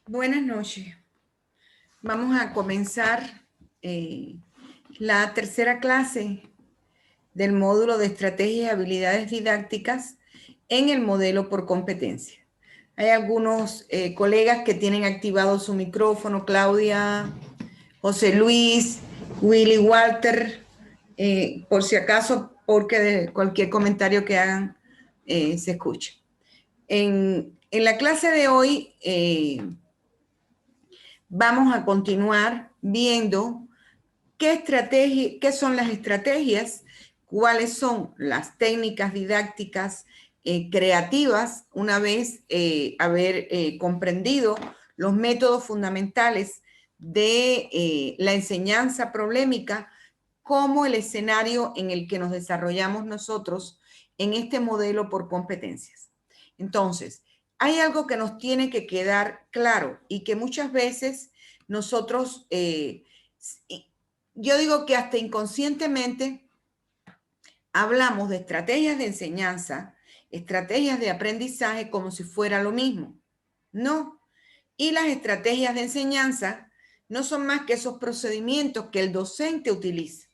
Buenas noches. Vamos a comenzar la tercera clase del módulo de estrategias y habilidades didácticas en el modelo por competencia. Hay algunos colegas que tienen activado su micrófono, Claudia, José Luis, Willy, Walter, por si acaso, porque de cualquier comentario que hagan se escucha. En la clase de hoy vamos a continuar viendo qué son las estrategias, cuáles son las técnicas didácticas creativas, una vez haber comprendido los métodos fundamentales de la enseñanza problemática como el escenario en el que nos desarrollamos nosotros en este modelo por competencias. Entonces, hay algo que nos tiene que quedar claro y que muchas veces nosotros, yo digo que hasta inconscientemente hablamos de estrategias de enseñanza, estrategias de aprendizaje como si fuera lo mismo. No. Y las estrategias de enseñanza no son más que esos procedimientos que el docente utiliza.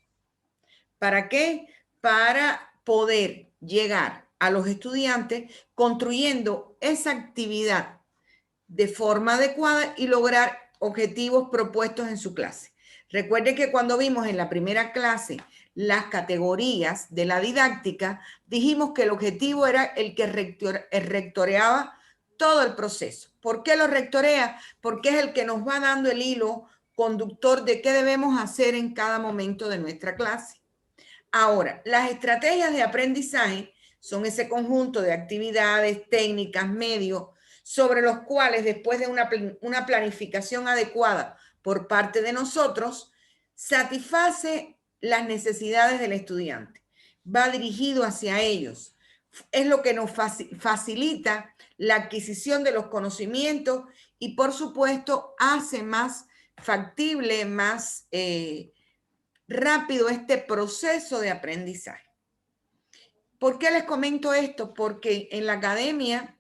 ¿Para qué? Para poder llegar a los estudiantes construyendo esa actividad de forma adecuada y lograr objetivos propuestos en su clase. Recuerde que cuando vimos en la primera clase las categorías de la didáctica, dijimos que el objetivo era el que rectoreaba todo el proceso. ¿Por qué lo rectorea? Porque es el que nos va dando el hilo conductor de qué debemos hacer en cada momento de nuestra clase. Ahora, las estrategias de aprendizaje son ese conjunto de actividades, técnicas, medios, sobre los cuales después de una planificación adecuada por parte de nosotros, satisface las necesidades del estudiante. Va dirigido hacia ellos. Es lo que nos facilita la adquisición de los conocimientos y, por supuesto, hace más factible, más rápido este proceso de aprendizaje. ¿Por qué les comento esto? Porque en la academia,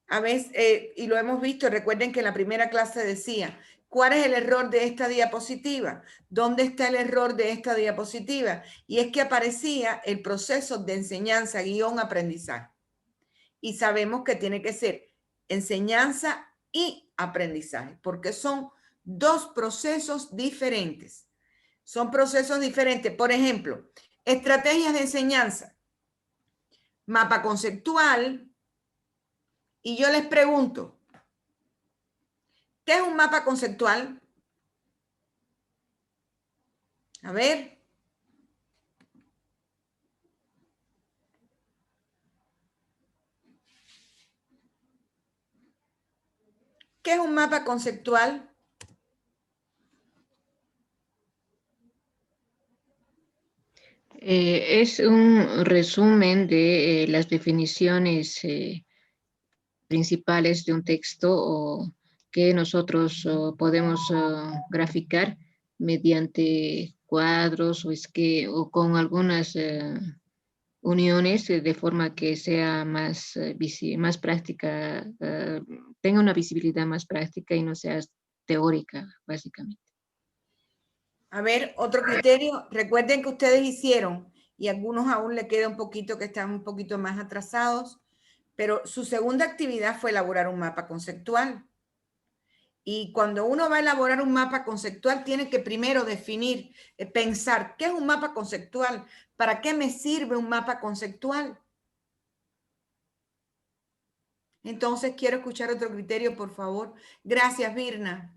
a veces, y lo hemos visto, recuerden que en la primera clase decía, ¿cuál es el error de esta diapositiva? ¿Dónde está el error de esta diapositiva? Y es que aparecía el proceso de enseñanza, aprendizaje. Y sabemos que tiene que ser enseñanza y aprendizaje, porque son dos procesos diferentes. Son procesos diferentes. Por ejemplo, estrategias de enseñanza, mapa conceptual, y yo les pregunto, ¿qué es un mapa conceptual? A ver. ¿Qué es un mapa conceptual? Es un resumen de las definiciones principales de un texto o que nosotros podemos graficar mediante cuadros o con algunas uniones de forma que sea más práctica, tenga una visibilidad más práctica y no sea teórica, básicamente. A ver, otro criterio. Recuerden que ustedes hicieron, y algunos aún le queda un poquito que están un poquito más atrasados, pero su segunda actividad fue elaborar un mapa conceptual. Y cuando uno va a elaborar un mapa conceptual, tiene que primero definir, pensar, ¿qué es un mapa conceptual? ¿Para qué me sirve un mapa conceptual? Entonces, quiero escuchar otro criterio, por favor. Gracias, Virna.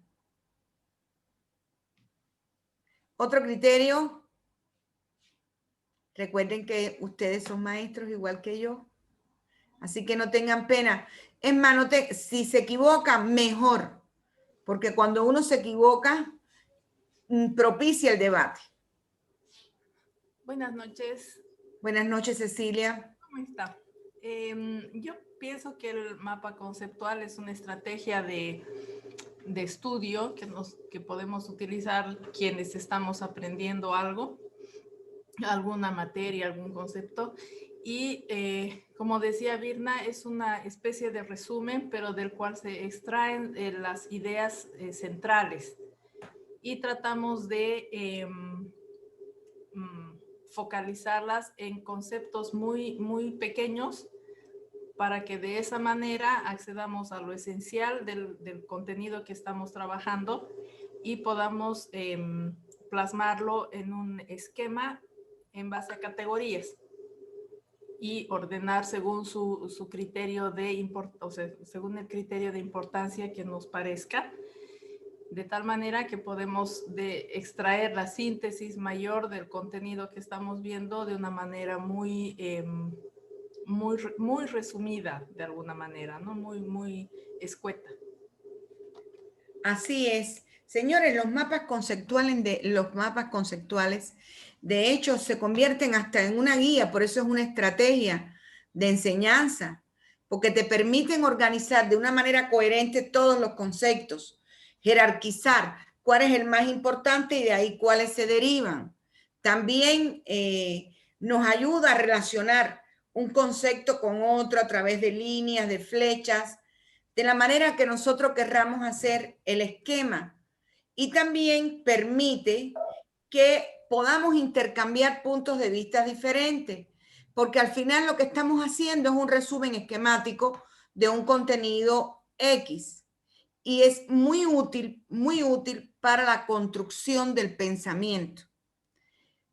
Otro criterio. Recuerden que ustedes son maestros igual que yo. Así que no tengan pena. Es más, si se equivocan, mejor. Porque cuando uno se equivoca, propicia el debate. Buenas noches. Buenas noches, Cecilia. ¿Cómo está? Yo pienso que el mapa conceptual es una estrategia de estudio que podemos utilizar quienes estamos aprendiendo algo, alguna materia, algún concepto, Y como decía Virna, es una especie de resumen, pero del cual se extraen las ideas centrales. Y tratamos de focalizarlas en conceptos muy pequeños para que de esa manera accedamos a lo esencial del contenido que estamos trabajando y podamos plasmarlo en un esquema en base a categorías y ordenar según su criterio según el criterio de importancia que nos parezca, de tal manera que podemos extraer la síntesis mayor del contenido que estamos viendo de una manera muy resumida, de alguna manera, ¿no? Muy escueta. Así es. Señores, los mapas conceptuales, de hecho, se convierten hasta en una guía, por eso es una estrategia de enseñanza, porque te permiten organizar de una manera coherente todos los conceptos, jerarquizar cuál es el más importante y de ahí cuáles se derivan. También nos ayuda a relacionar un concepto con otro a través de líneas, de flechas, de la manera que nosotros querramos hacer el esquema. Y también permite que podamos intercambiar puntos de vista diferentes, porque al final lo que estamos haciendo es un resumen esquemático de un contenido X. Y es muy útil para la construcción del pensamiento.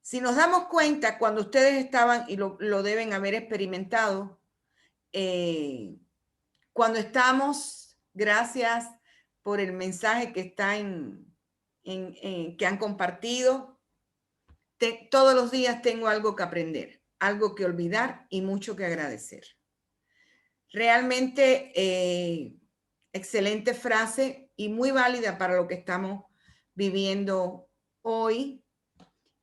Si nos damos cuenta, cuando ustedes estaban, y lo deben haber experimentado, cuando estamos, gracias por el mensaje que está que han compartido, todos los días tengo algo que aprender, algo que olvidar y mucho que agradecer. Realmente excelente frase y muy válida para lo que estamos viviendo hoy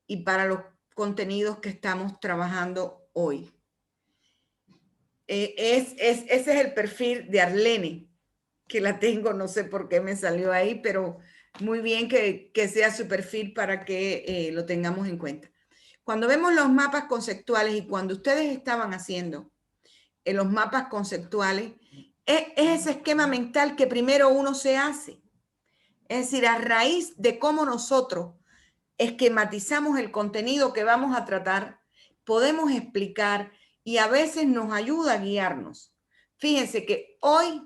y para los contenidos que estamos trabajando hoy. Ese es el perfil de Arlene, que la tengo, no sé por qué me salió ahí, pero muy bien que sea su perfil para que lo tengamos en cuenta. Cuando vemos los mapas conceptuales y cuando ustedes estaban haciendo los mapas conceptuales, es ese esquema mental que primero uno se hace. Es decir, a raíz de cómo nosotros esquematizamos el contenido que vamos a tratar, podemos explicar y a veces nos ayuda a guiarnos. Fíjense que hoy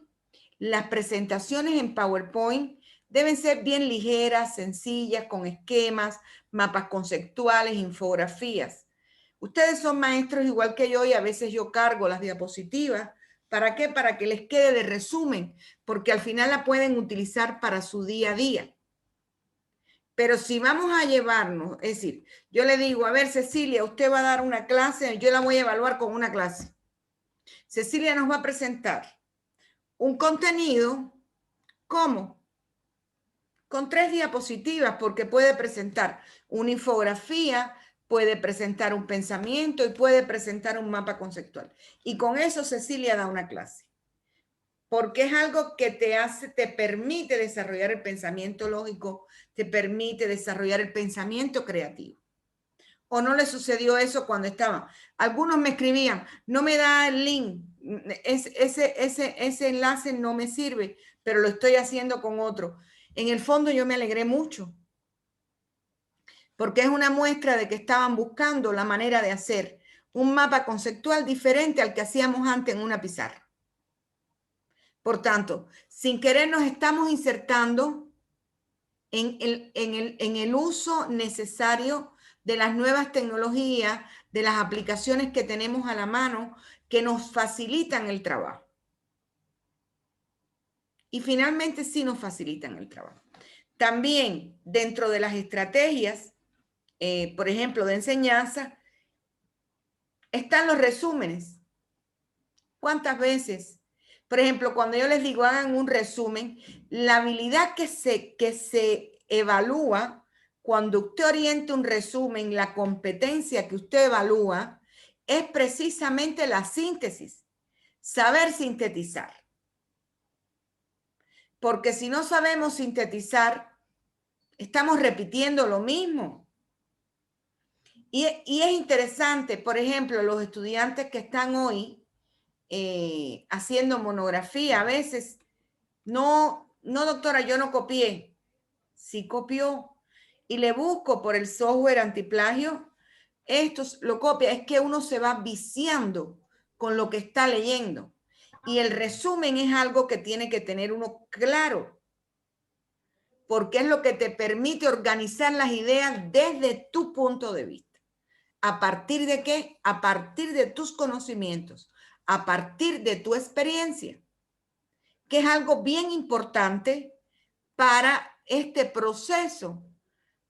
las presentaciones en PowerPoint deben ser bien ligeras, sencillas, con esquemas, mapas conceptuales, infografías. Ustedes son maestros igual que yo y a veces yo cargo las diapositivas. ¿Para qué? Para que les quede de resumen, porque al final la pueden utilizar para su día a día. Pero si vamos a llevarnos, es decir, yo le digo, a ver, Cecilia, usted va a dar una clase, yo la voy a evaluar con una clase. Cecilia nos va a presentar un contenido, ¿cómo? Con 3 diapositivas, porque puede presentar una infografía, puede presentar un pensamiento y puede presentar un mapa conceptual. Y con eso Cecilia da una clase. Porque es algo que te permite desarrollar el pensamiento lógico, te permite desarrollar el pensamiento creativo. ¿O no le sucedió eso cuando estaba? Algunos me escribían, no me da el link, ese enlace no me sirve, pero lo estoy haciendo con otro. En el fondo yo me alegré mucho, porque es una muestra de que estaban buscando la manera de hacer un mapa conceptual diferente al que hacíamos antes en una pizarra. Por tanto, sin querer nos estamos insertando en el uso necesario de las nuevas tecnologías, de las aplicaciones que tenemos a la mano que nos facilitan el trabajo. Y finalmente sí nos facilitan el trabajo. También dentro de las estrategias, por ejemplo, de enseñanza, están los resúmenes. ¿Cuántas veces? Por ejemplo, cuando yo les digo hagan un resumen, la habilidad que se evalúa cuando usted orienta un resumen, la competencia que usted evalúa es precisamente la síntesis, saber sintetizar. Porque si no sabemos sintetizar, estamos repitiendo lo mismo. Y es interesante, por ejemplo, los estudiantes que están hoy haciendo monografía, a veces, no, doctora, yo no copié. Sí copió. Y le busco por el software antiplagio. Esto lo copia. Es que uno se va viciando con lo que está leyendo. Y el resumen es algo que tiene que tener uno claro, porque es lo que te permite organizar las ideas desde tu punto de vista. ¿A partir de qué? A partir de tus conocimientos, a partir de tu experiencia, que es algo bien importante para este proceso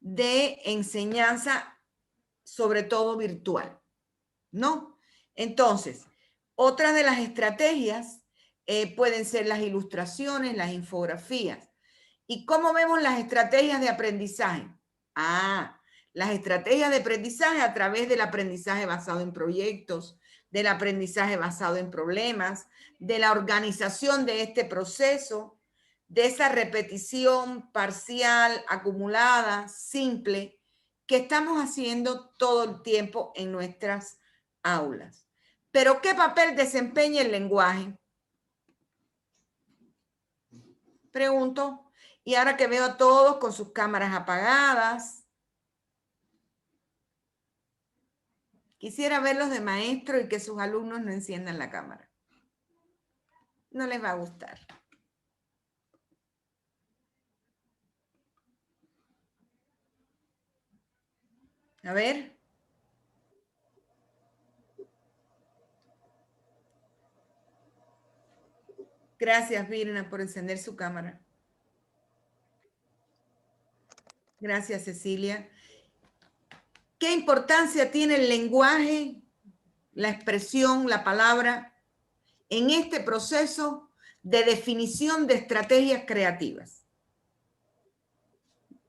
de enseñanza, sobre todo virtual, ¿no? Entonces, otra de las estrategias pueden ser las ilustraciones, las infografías. ¿Y cómo vemos las estrategias de aprendizaje? Las estrategias de aprendizaje a través del aprendizaje basado en proyectos, del aprendizaje basado en problemas, de la organización de este proceso, de esa repetición parcial, acumulada, simple, que estamos haciendo todo el tiempo en nuestras aulas. Pero ¿qué papel desempeña el lenguaje? Pregunto. Y ahora que veo a todos con sus cámaras apagadas, quisiera verlos de maestro y que sus alumnos no enciendan la cámara. No les va a gustar. A ver. Gracias, Virna, por encender su cámara. Gracias, Cecilia. ¿Qué importancia tiene el lenguaje, la expresión, la palabra en este proceso de definición de estrategias creativas?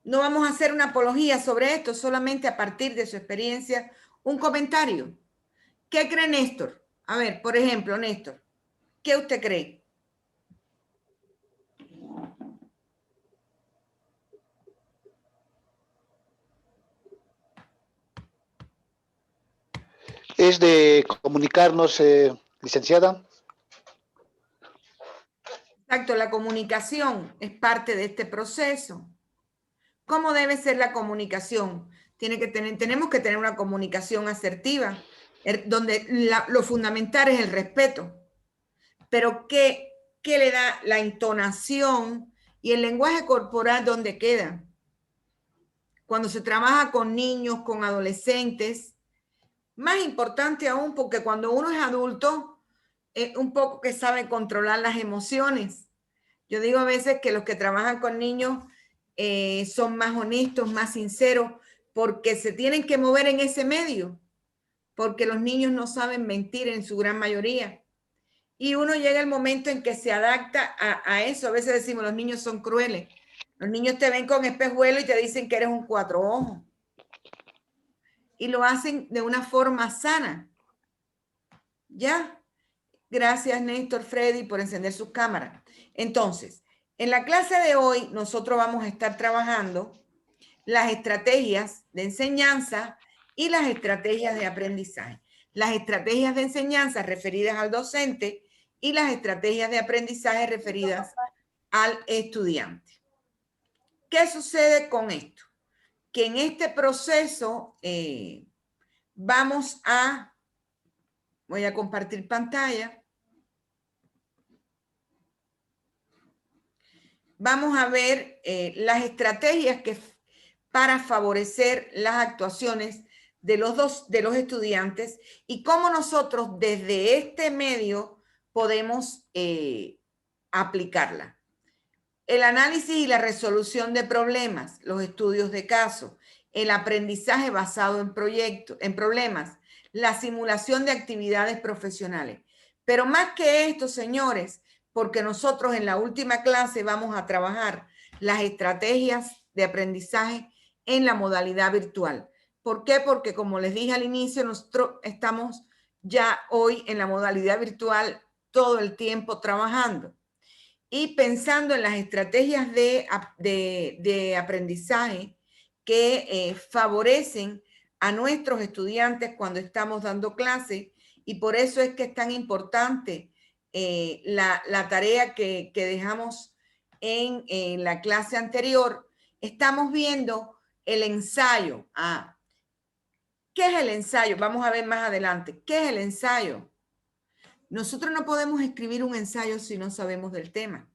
No vamos a hacer una apología sobre esto, solamente a partir de su experiencia, un comentario. ¿Qué cree Néstor? A ver, por ejemplo, Néstor, ¿qué usted cree? Es de comunicarnos, licenciada. Exacto, la comunicación es parte de este proceso. ¿Cómo debe ser la comunicación? Tenemos que tener una comunicación asertiva, donde lo fundamental es el respeto. Pero ¿qué le da la entonación y el lenguaje corporal donde queda? Cuando se trabaja con niños, con adolescentes, más importante aún, porque cuando uno es adulto, es un poco que sabe controlar las emociones. Yo digo a veces que los que trabajan con niños son más honestos, más sinceros, porque se tienen que mover en ese medio, porque los niños no saben mentir en su gran mayoría. Y uno llega el momento en que se adapta a eso. A veces decimos, los niños son crueles. Los niños te ven con espejuelo y te dicen que eres un cuatro ojos. Y lo hacen de una forma sana. ¿Ya? Gracias, Néstor, Freddy, por encender sus cámaras. Entonces, en la clase de hoy, nosotros vamos a estar trabajando las estrategias de enseñanza y las estrategias de aprendizaje. Las estrategias de enseñanza referidas al docente y las estrategias de aprendizaje referidas al estudiante. ¿Qué sucede con esto? Que en este proceso voy a compartir pantalla. Vamos a ver las estrategias para favorecer las actuaciones de los estudiantes y cómo nosotros desde este medio podemos aplicarla. El análisis y la resolución de problemas, los estudios de caso, el aprendizaje basado en problemas, la simulación de actividades profesionales. Pero más que esto, señores, porque nosotros en la última clase vamos a trabajar las estrategias de aprendizaje en la modalidad virtual. ¿Por qué? Porque como les dije al inicio, nosotros estamos ya hoy en la modalidad virtual todo el tiempo trabajando y pensando en las estrategias de aprendizaje que favorecen a nuestros estudiantes cuando estamos dando clase, y por eso es que es tan importante la tarea que dejamos en la clase anterior. Estamos viendo el ensayo. ¿Qué es el ensayo? Vamos a ver más adelante. ¿Qué es el ensayo? Nosotros no podemos escribir un ensayo si no sabemos del tema.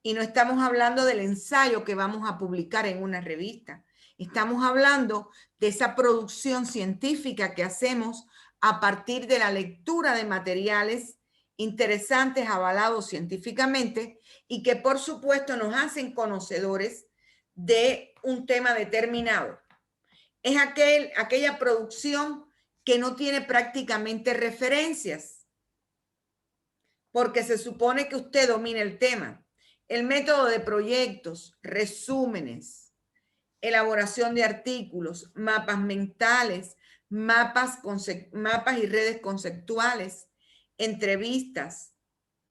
Y no estamos hablando del ensayo que vamos a publicar en una revista. Estamos hablando de esa producción científica que hacemos a partir de la lectura de materiales interesantes, avalados científicamente, y que por supuesto nos hacen conocedores de un tema determinado. Es aquella producción que no tiene prácticamente referencias, porque se supone que usted domina el tema. El método de proyectos, resúmenes, elaboración de artículos, mapas mentales, mapas y redes conceptuales, entrevistas,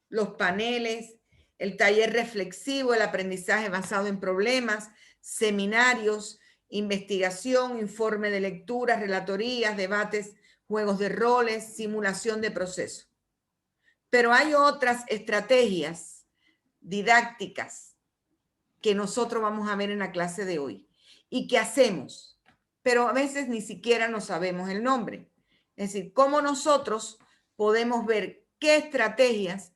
los paneles, el taller reflexivo, el aprendizaje basado en problemas, seminarios, investigación, informe de lecturas, relatorías, debates, juegos de roles, simulación de proceso. Pero hay otras estrategias didácticas que nosotros vamos a ver en la clase de hoy y que hacemos, pero a veces ni siquiera nos sabemos el nombre. Es decir, cómo nosotros podemos ver qué estrategias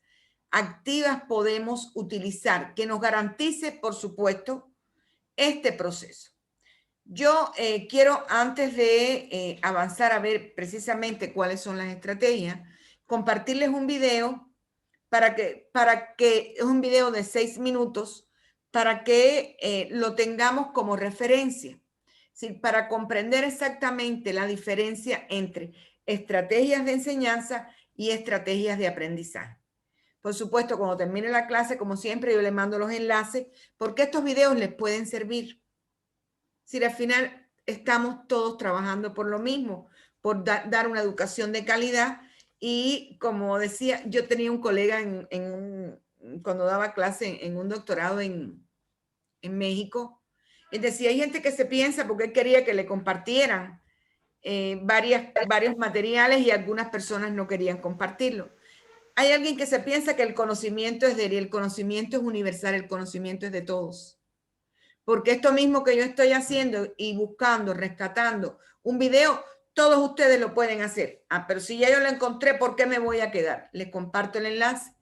activas podemos utilizar que nos garantice, por supuesto, este proceso. Yo quiero, antes de avanzar a ver precisamente cuáles son las estrategias, compartirles un video para que es un video de 6 minutos para que lo tengamos como referencia, ¿sí? Para comprender exactamente la diferencia entre estrategias de enseñanza y estrategias de aprendizaje. Por supuesto, cuando termine la clase, como siempre, yo les mando los enlaces porque estos videos les pueden servir. Si al final estamos todos trabajando por lo mismo, por dar una educación de calidad. Y como decía, yo tenía un colega cuando daba clase en un doctorado en México. Él decía, hay gente que se piensa porque él quería que le compartieran varios materiales y algunas personas no querían compartirlo. Hay alguien que se piensa que el conocimiento es de él, y el conocimiento es universal, el conocimiento es de todos. Porque esto mismo que yo estoy haciendo y buscando, rescatando un video, todos ustedes lo pueden hacer. Pero si ya yo lo encontré, ¿por qué me voy a quedar? Les comparto el enlace,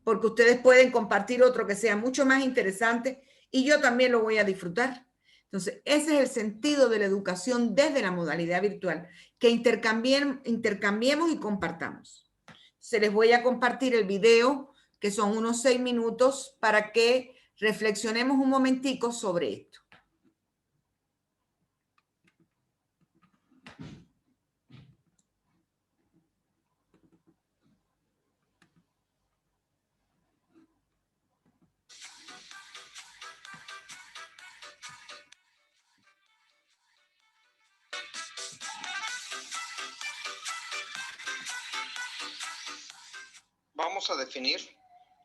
porque ustedes pueden compartir otro que sea mucho más interesante y yo también lo voy a disfrutar. Entonces, ese es el sentido de la educación desde la modalidad virtual, que intercambiemos y compartamos. Se les voy a compartir el video, que son unos 6 minutos, para que reflexionemos un momentico sobre esto. Vamos a definir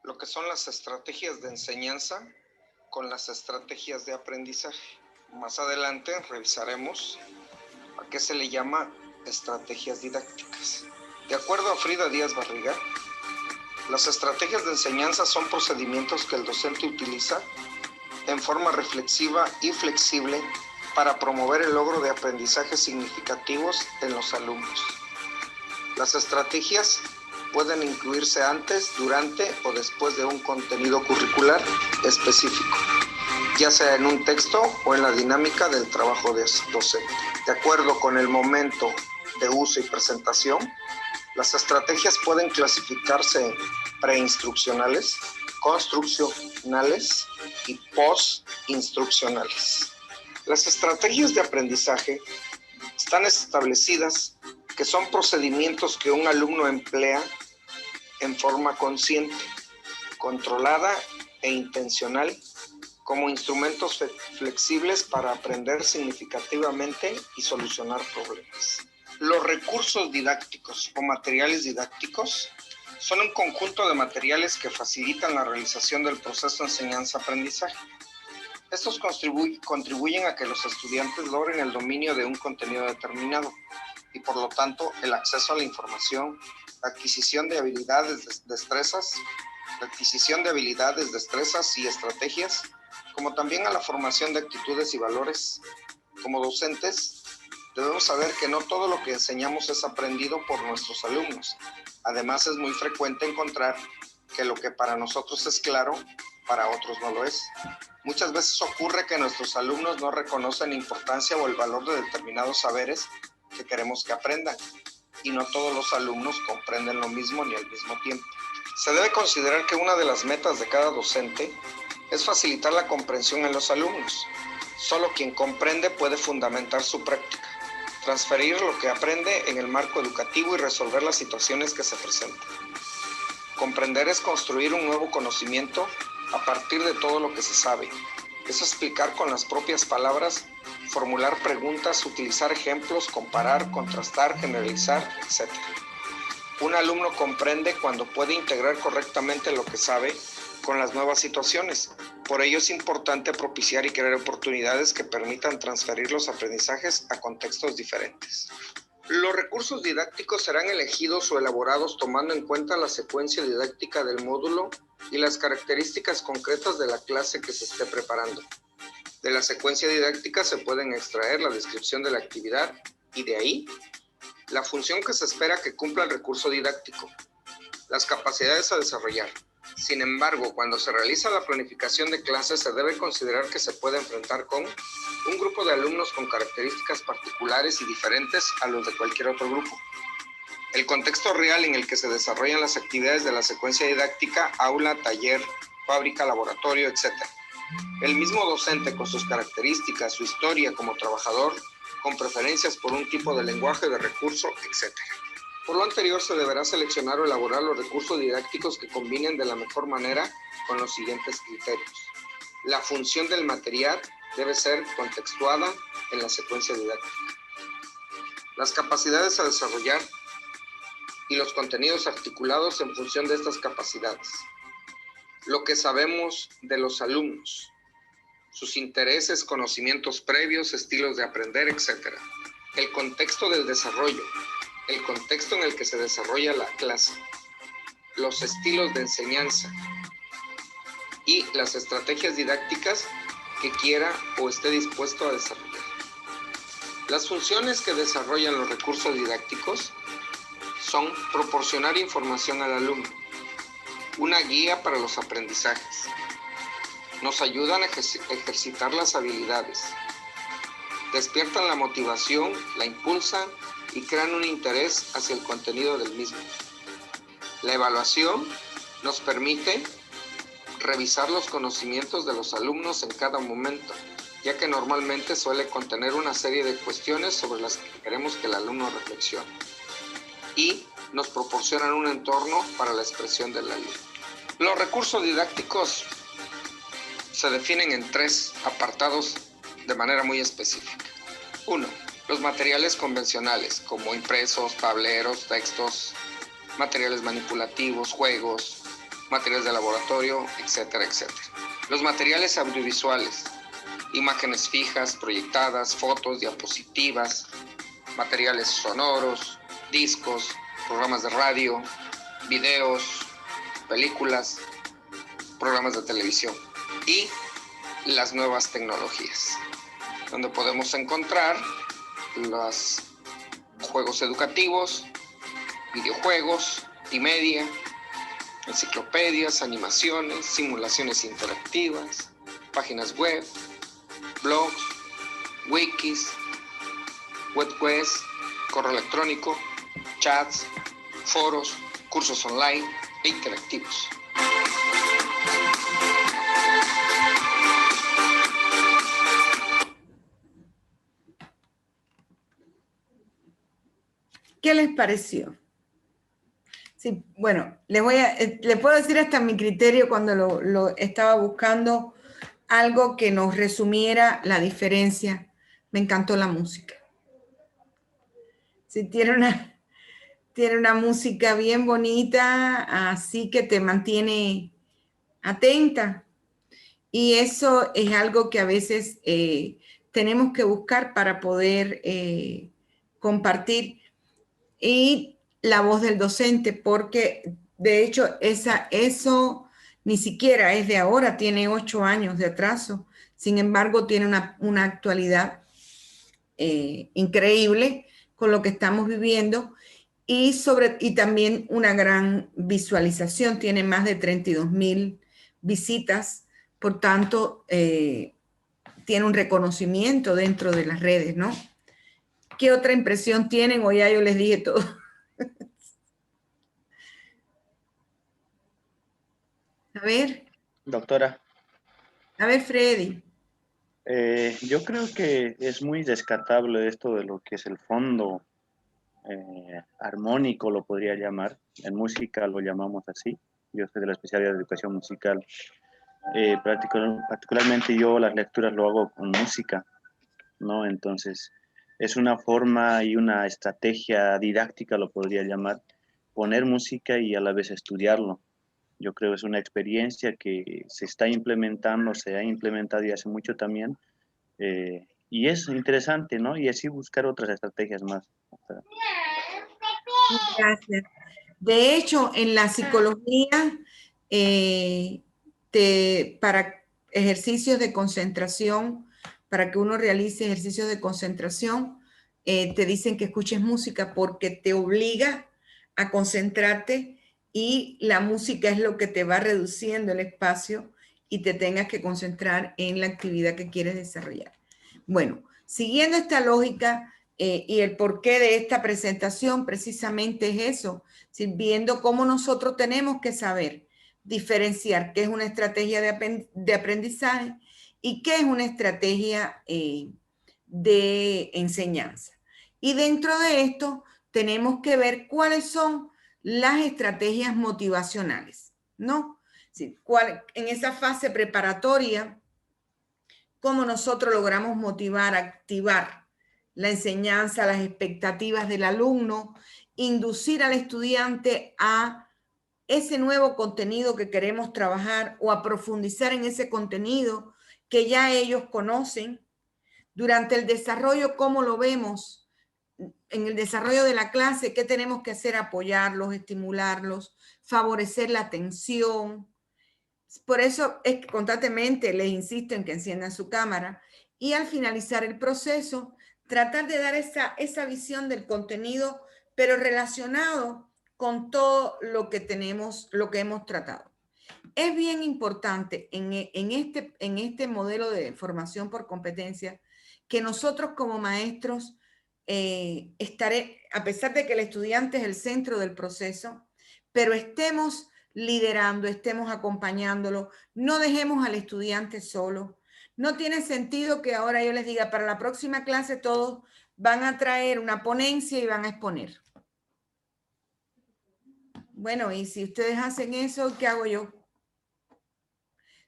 lo que son las estrategias de enseñanza con las estrategias de aprendizaje. Más adelante revisaremos a qué se le llama estrategias didácticas. De acuerdo a Frida Díaz Barriga, las estrategias de enseñanza son procedimientos que el docente utiliza en forma reflexiva y flexible para promover el logro de aprendizajes significativos en los alumnos. Las estrategias pueden incluirse antes, durante o después de un contenido curricular específico, ya sea en un texto o en la dinámica del trabajo docente. De acuerdo con el momento de uso y presentación, las estrategias pueden clasificarse en preinstruccionales, construccionales y postinstruccionales. Las estrategias de aprendizaje están establecidas que son procedimientos que un alumno emplea en forma consciente, controlada e intencional como instrumentos flexibles para aprender significativamente y solucionar problemas. Los recursos didácticos o materiales didácticos son un conjunto de materiales que facilitan la realización del proceso de enseñanza-aprendizaje. Estos contribuyen a que los estudiantes logren el dominio de un contenido determinado y por lo tanto el acceso a la información, la adquisición de habilidades, destrezas y estrategias, como también a la formación de actitudes y valores. Como docentes, debemos saber que no todo lo que enseñamos es aprendido por nuestros alumnos. Además, es muy frecuente encontrar que lo que para nosotros es claro, para otros no lo es. Muchas veces ocurre que nuestros alumnos no reconocen la importancia o el valor de determinados saberes que queremos que aprendan, y no todos los alumnos comprenden lo mismo ni al mismo tiempo. Se debe considerar que una de las metas de cada docente es facilitar la comprensión en los alumnos. Solo quien comprende puede fundamentar su práctica, transferir lo que aprende en el marco educativo y resolver las situaciones que se presentan. Comprender es construir un nuevo conocimiento a partir de todo lo que se sabe. Es explicar con las propias palabras, formular preguntas, utilizar ejemplos, comparar, contrastar, generalizar, etc. Un alumno comprende cuando puede integrar correctamente lo que sabe con las nuevas situaciones. Por ello es importante propiciar y crear oportunidades que permitan transferir los aprendizajes a contextos diferentes. Los recursos didácticos serán elegidos o elaborados tomando en cuenta la secuencia didáctica del módulo y las características concretas de la clase que se esté preparando. De la secuencia didáctica se pueden extraer la descripción de la actividad y de ahí la función que se espera que cumpla el recurso didáctico, las capacidades a desarrollar. Sin embargo, cuando se realiza la planificación de clases se debe considerar que se puede enfrentar con un grupo de alumnos con características particulares y diferentes a los de cualquier otro grupo. El contexto real en el que se desarrollan las actividades de la secuencia didáctica, aula, taller, fábrica, laboratorio, etc. El mismo docente con sus características, su historia como trabajador, con preferencias por un tipo de lenguaje, de recurso, etc. Por lo anterior, se deberá seleccionar o elaborar los recursos didácticos que combinen de la mejor manera con los siguientes criterios. La función del material debe ser contextuada en la secuencia didáctica. Las capacidades a desarrollar y los contenidos articulados en función de estas capacidades. Lo que sabemos de los alumnos, sus intereses, conocimientos previos, estilos de aprender, etc. El contexto del desarrollo, el contexto en el que se desarrolla la clase, los estilos de enseñanza y las estrategias didácticas que quiera o esté dispuesto a desarrollar. Las funciones que desarrollan los recursos didácticos son proporcionar información al alumno, una guía para los aprendizajes, nos ayudan a ejercitar las habilidades, despiertan la motivación, la impulsan y crean un interés hacia el contenido del mismo. La evaluación nos permite revisar los conocimientos de los alumnos en cada momento, ya que normalmente suele contener una serie de cuestiones sobre las que queremos que el alumno reflexione. Y nos proporcionan un entorno para la expresión del alumno. Los recursos didácticos se definen en 3 apartados de manera muy específica. 1. Los materiales convencionales, como impresos, tableros, textos, materiales manipulativos, juegos, materiales de laboratorio, etcétera, etcétera. Los materiales audiovisuales, imágenes fijas, proyectadas, fotos, diapositivas, materiales sonoros, discos, programas de radio, videos, películas, programas de televisión y las nuevas tecnologías, donde podemos encontrar los juegos educativos, videojuegos, multimedia, enciclopedias, animaciones, simulaciones interactivas, páginas web, blogs, wikis, webquests, correo electrónico, chats, foros, cursos online e interactivos. ¿Qué les pareció? Sí, bueno, les puedo decir hasta mi criterio cuando lo estaba buscando, algo que nos resumiera la diferencia. Me encantó la música. Sí, tiene una música bien bonita, así que te mantiene atenta. Y eso es algo que a veces tenemos que buscar para poder compartir. Y la voz del docente, porque de hecho eso ni siquiera es de ahora, tiene 8 años de atraso. Sin embargo, tiene una actualidad increíble con lo que estamos viviendo y también una gran visualización. Tiene más de 32,000 visitas, por tanto, tiene un reconocimiento dentro de las redes, ¿no? ¿Qué otra impresión tienen? O ya yo les dije todo. A ver, Doctora, Freddy. yo creo que es muy descartable esto de lo que es el fondo armónico, lo podría llamar. En música lo llamamos así. Yo soy de la especialidad de educación musical. Particularmente yo las lecturas lo hago con música, ¿no? Entonces, es una forma y una estrategia didáctica, lo podría llamar, poner música y a la vez estudiarlo. Yo creo que es una experiencia que se está implementando, se ha implementado y hace mucho también, y es interesante, ¿no? Y así buscar otras estrategias más. Gracias. De hecho, en la psicología, para ejercicios de concentración, para que uno realice ejercicios de concentración, te dicen que escuches música porque te obliga a concentrarte y la música es lo que te va reduciendo el espacio y te tengas que concentrar en la actividad que quieres desarrollar. Bueno, siguiendo esta lógica, y el porqué de esta presentación precisamente es eso, viendo cómo nosotros tenemos que saber diferenciar qué es una estrategia de aprendizaje y qué es una estrategia de enseñanza. Y dentro de esto tenemos que ver cuáles son las estrategias motivacionales, ¿no? En esa fase preparatoria, cómo nosotros logramos motivar, activar la enseñanza, las expectativas del alumno, inducir al estudiante a ese nuevo contenido que queremos trabajar o a profundizar en ese contenido que ya ellos conocen. Durante el desarrollo, ¿cómo lo vemos? En el desarrollo de la clase, ¿qué tenemos que hacer? Apoyarlos, estimularlos, favorecer la atención. Por eso es que constantemente les insisto en que enciendan su cámara y al finalizar el proceso, tratar de dar esa visión del contenido, pero relacionado con todo lo que tenemos, lo que hemos tratado. Es bien importante en este modelo de formación por competencia que nosotros como maestros a pesar de que el estudiante es el centro del proceso, pero estemos liderando, estemos acompañándolo, no dejemos al estudiante solo. No tiene sentido que ahora yo les diga, para la próxima clase todos van a traer una ponencia y van a exponer. Bueno, y si ustedes hacen eso, ¿qué hago yo?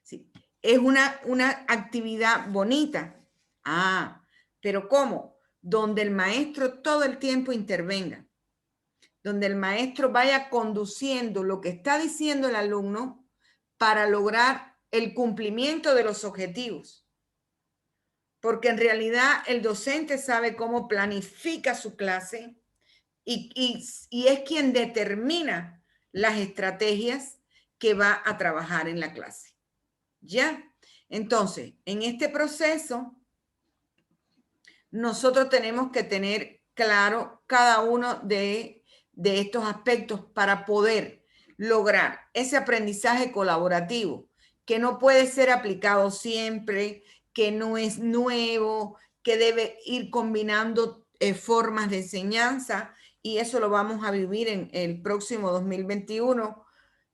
Sí, es una actividad bonita. Ah, pero ¿cómo? Donde el maestro todo el tiempo intervenga, donde el maestro vaya conduciendo lo que está diciendo el alumno para lograr el cumplimiento de los objetivos. Porque en realidad el docente sabe cómo planifica su clase y es quien determina las estrategias que va a trabajar en la clase. ¿Ya? Entonces, en este proceso, nosotros tenemos que tener claro cada uno de estos aspectos para poder lograr ese aprendizaje colaborativo que no puede ser aplicado siempre, que no es nuevo, que debe ir combinando formas de enseñanza, y eso lo vamos a vivir en el próximo 2021,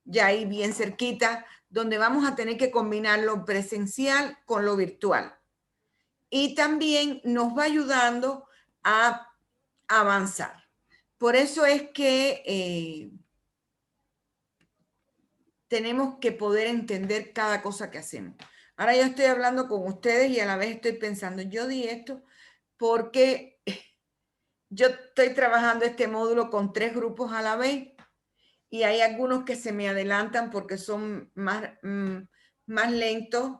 ya ahí bien cerquita, donde vamos a tener que combinar lo presencial con lo virtual. Y también nos va ayudando a avanzar. Por eso es que tenemos que poder entender cada cosa que hacemos. Ahora yo estoy hablando con ustedes y a la vez estoy pensando, yo di esto porque yo estoy trabajando este módulo con 3 grupos a la vez y hay algunos que se me adelantan porque son más lentos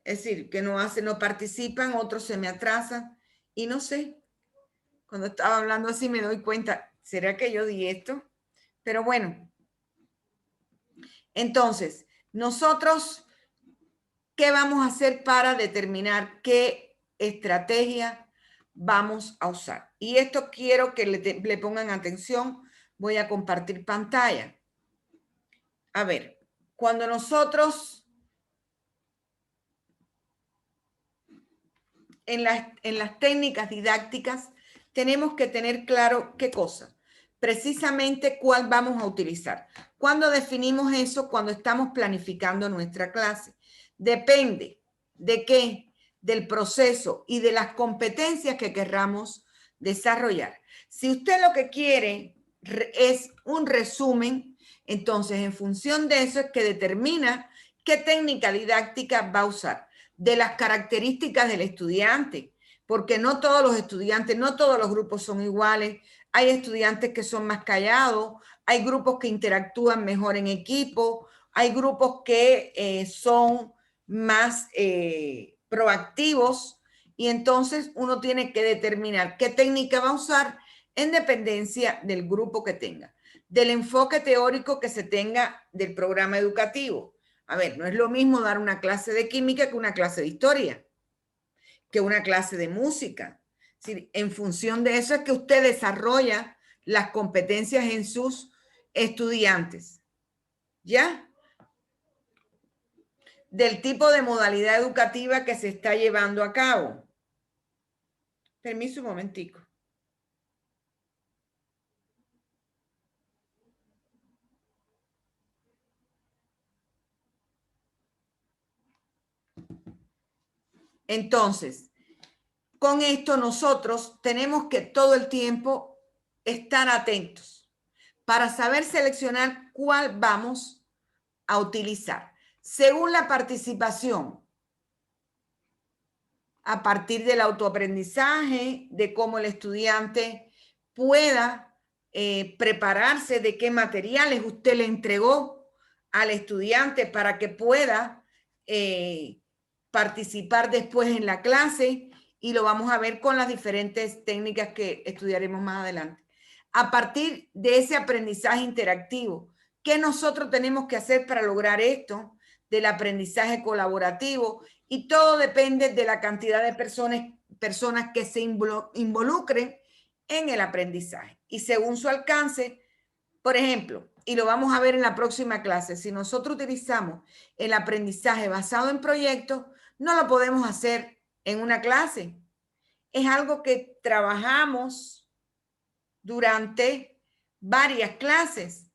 Es decir, que no participan, otros se me atrasan y no sé. Cuando estaba hablando así me doy cuenta, ¿será que yo di esto? Pero bueno, entonces, nosotros, ¿qué vamos a hacer para determinar qué estrategia vamos a usar? Y esto quiero que le pongan atención. Voy a compartir pantalla. A ver, cuando nosotros en las técnicas didácticas tenemos que tener claro qué cosa, precisamente cuál vamos a utilizar. ¿Cuándo definimos eso? Cuando estamos planificando nuestra clase. Depende de qué, del proceso y de las competencias que querramos desarrollar. Si usted lo que quiere es un resumen, entonces en función de eso es que determina qué técnica didáctica va a usar, de las características del estudiante, porque no todos los estudiantes, no todos los grupos son iguales. Hay estudiantes que son más callados, hay grupos que interactúan mejor en equipo, hay grupos que son más proactivos, y entonces uno tiene que determinar qué técnica va a usar en dependencia del grupo que tenga, del enfoque teórico que se tenga del programa educativo. A ver, no es lo mismo dar una clase de química que una clase de historia, que una clase de música. Sí, en función de eso es que usted desarrolla las competencias en sus estudiantes. ¿Ya? Del tipo de modalidad educativa que se está llevando a cabo. Permiso un momentico. Entonces, con esto nosotros tenemos que todo el tiempo estar atentos para saber seleccionar cuál vamos a utilizar. Según la participación, a partir del autoaprendizaje, de cómo el estudiante pueda prepararse, de qué materiales usted le entregó al estudiante para que pueda participar después en la clase, y lo vamos a ver con las diferentes técnicas que estudiaremos más adelante. A partir de ese aprendizaje interactivo, ¿qué nosotros tenemos que hacer para lograr esto? Del aprendizaje colaborativo, y todo depende de la cantidad de personas que se involucren en el aprendizaje. Y según su alcance, por ejemplo, y lo vamos a ver en la próxima clase, si nosotros utilizamos el aprendizaje basado en proyectos, no lo podemos hacer en una clase. Es algo que trabajamos durante varias clases.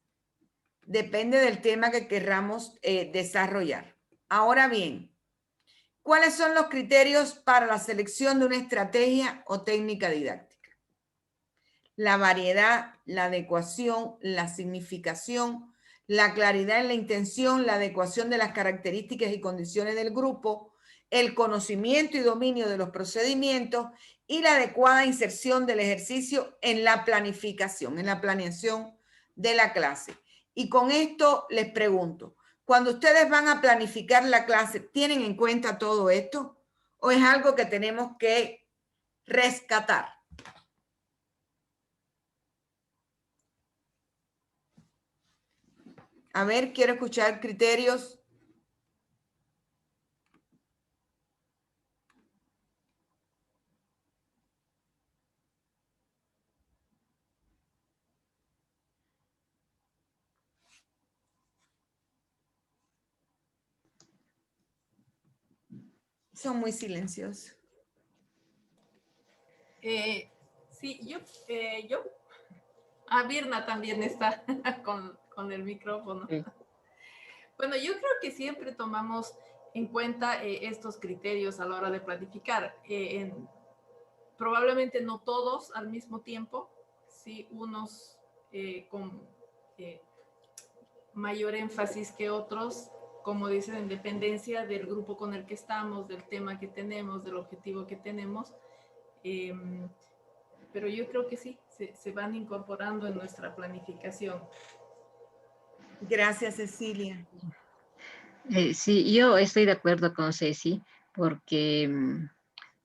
Depende del tema que querramos desarrollar. Ahora bien, ¿cuáles son los criterios para la selección de una estrategia o técnica didáctica? La variedad, la adecuación, la significación, la claridad en la intención, la adecuación de las características y condiciones del grupo, el conocimiento y dominio de los procedimientos y la adecuada inserción del ejercicio en la planificación, en la planeación de la clase. Y con esto les pregunto, cuando ustedes van a planificar la clase, ¿tienen en cuenta todo esto? ¿O es algo que tenemos que rescatar? A ver, quiero escuchar criterios. Son muy silenciosos. Sí, yo. Virna también está con el micrófono. Sí. Bueno, yo creo que siempre tomamos en cuenta estos criterios a la hora de planificar. Probablemente no todos al mismo tiempo, sí, unos con mayor énfasis que otros, como dicen, en dependencia del grupo con el que estamos, del tema que tenemos, del objetivo que tenemos. Pero yo creo que sí, se van incorporando en nuestra planificación. Gracias, Cecilia. Sí, yo estoy de acuerdo con Ceci, porque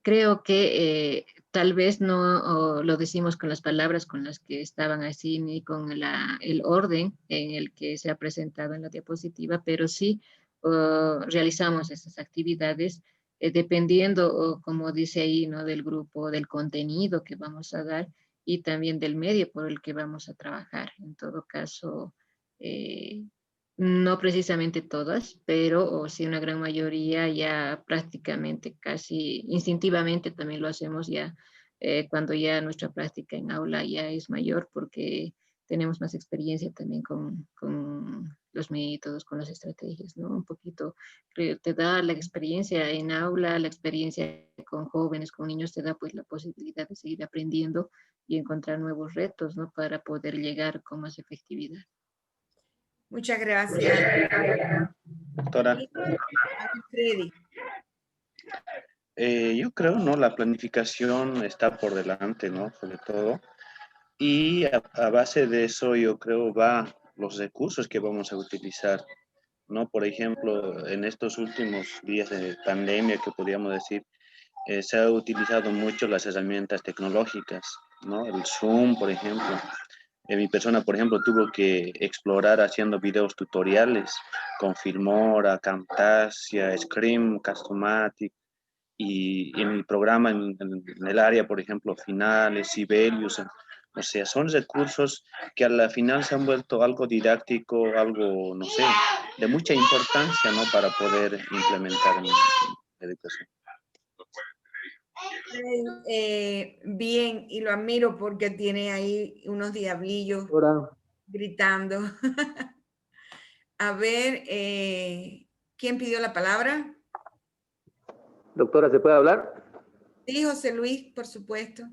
creo que tal vez no lo decimos con las palabras con las que estaban así, ni con el orden en el que se ha presentado en la diapositiva, pero sí realizamos esas actividades dependiendo, como dice ahí, ¿no? Del grupo, del contenido que vamos a dar y también del medio por el que vamos a trabajar. En todo caso, no precisamente todas, pero sí una gran mayoría ya prácticamente casi instintivamente también lo hacemos ya cuando ya nuestra práctica en aula ya es mayor porque tenemos más experiencia también con los métodos, con las estrategias, ¿no? Un poquito, creo, te da la experiencia en aula, la experiencia con jóvenes, con niños, te da pues la posibilidad de seguir aprendiendo y encontrar nuevos retos, ¿no? Para poder llegar con más efectividad. Muchas gracias. Doctora, Freddy. yo creo, ¿no? La planificación está por delante, ¿no? Sobre todo. Y a base de eso, yo creo, va los recursos que vamos a utilizar, ¿no? Por ejemplo, en estos últimos días de pandemia, que podríamos decir, se ha utilizado mucho las herramientas tecnológicas, ¿no? El Zoom, por ejemplo. Mi persona, por ejemplo, tuvo que explorar haciendo videos tutoriales con Filmora, Camtasia, Scream, Customatic, y en mi programa, en el área, por ejemplo, finales, Sibelius, o sea, son recursos que a la final se han vuelto algo didáctico, algo, no sé, de mucha importancia, ¿no? Para poder implementar en la educación. Bien, y lo admiro porque tiene ahí unos diablillos Doctora, gritando. A ver, ¿quién pidió la palabra? doctora, ¿se puede hablar? Sí, José Luis, por supuesto.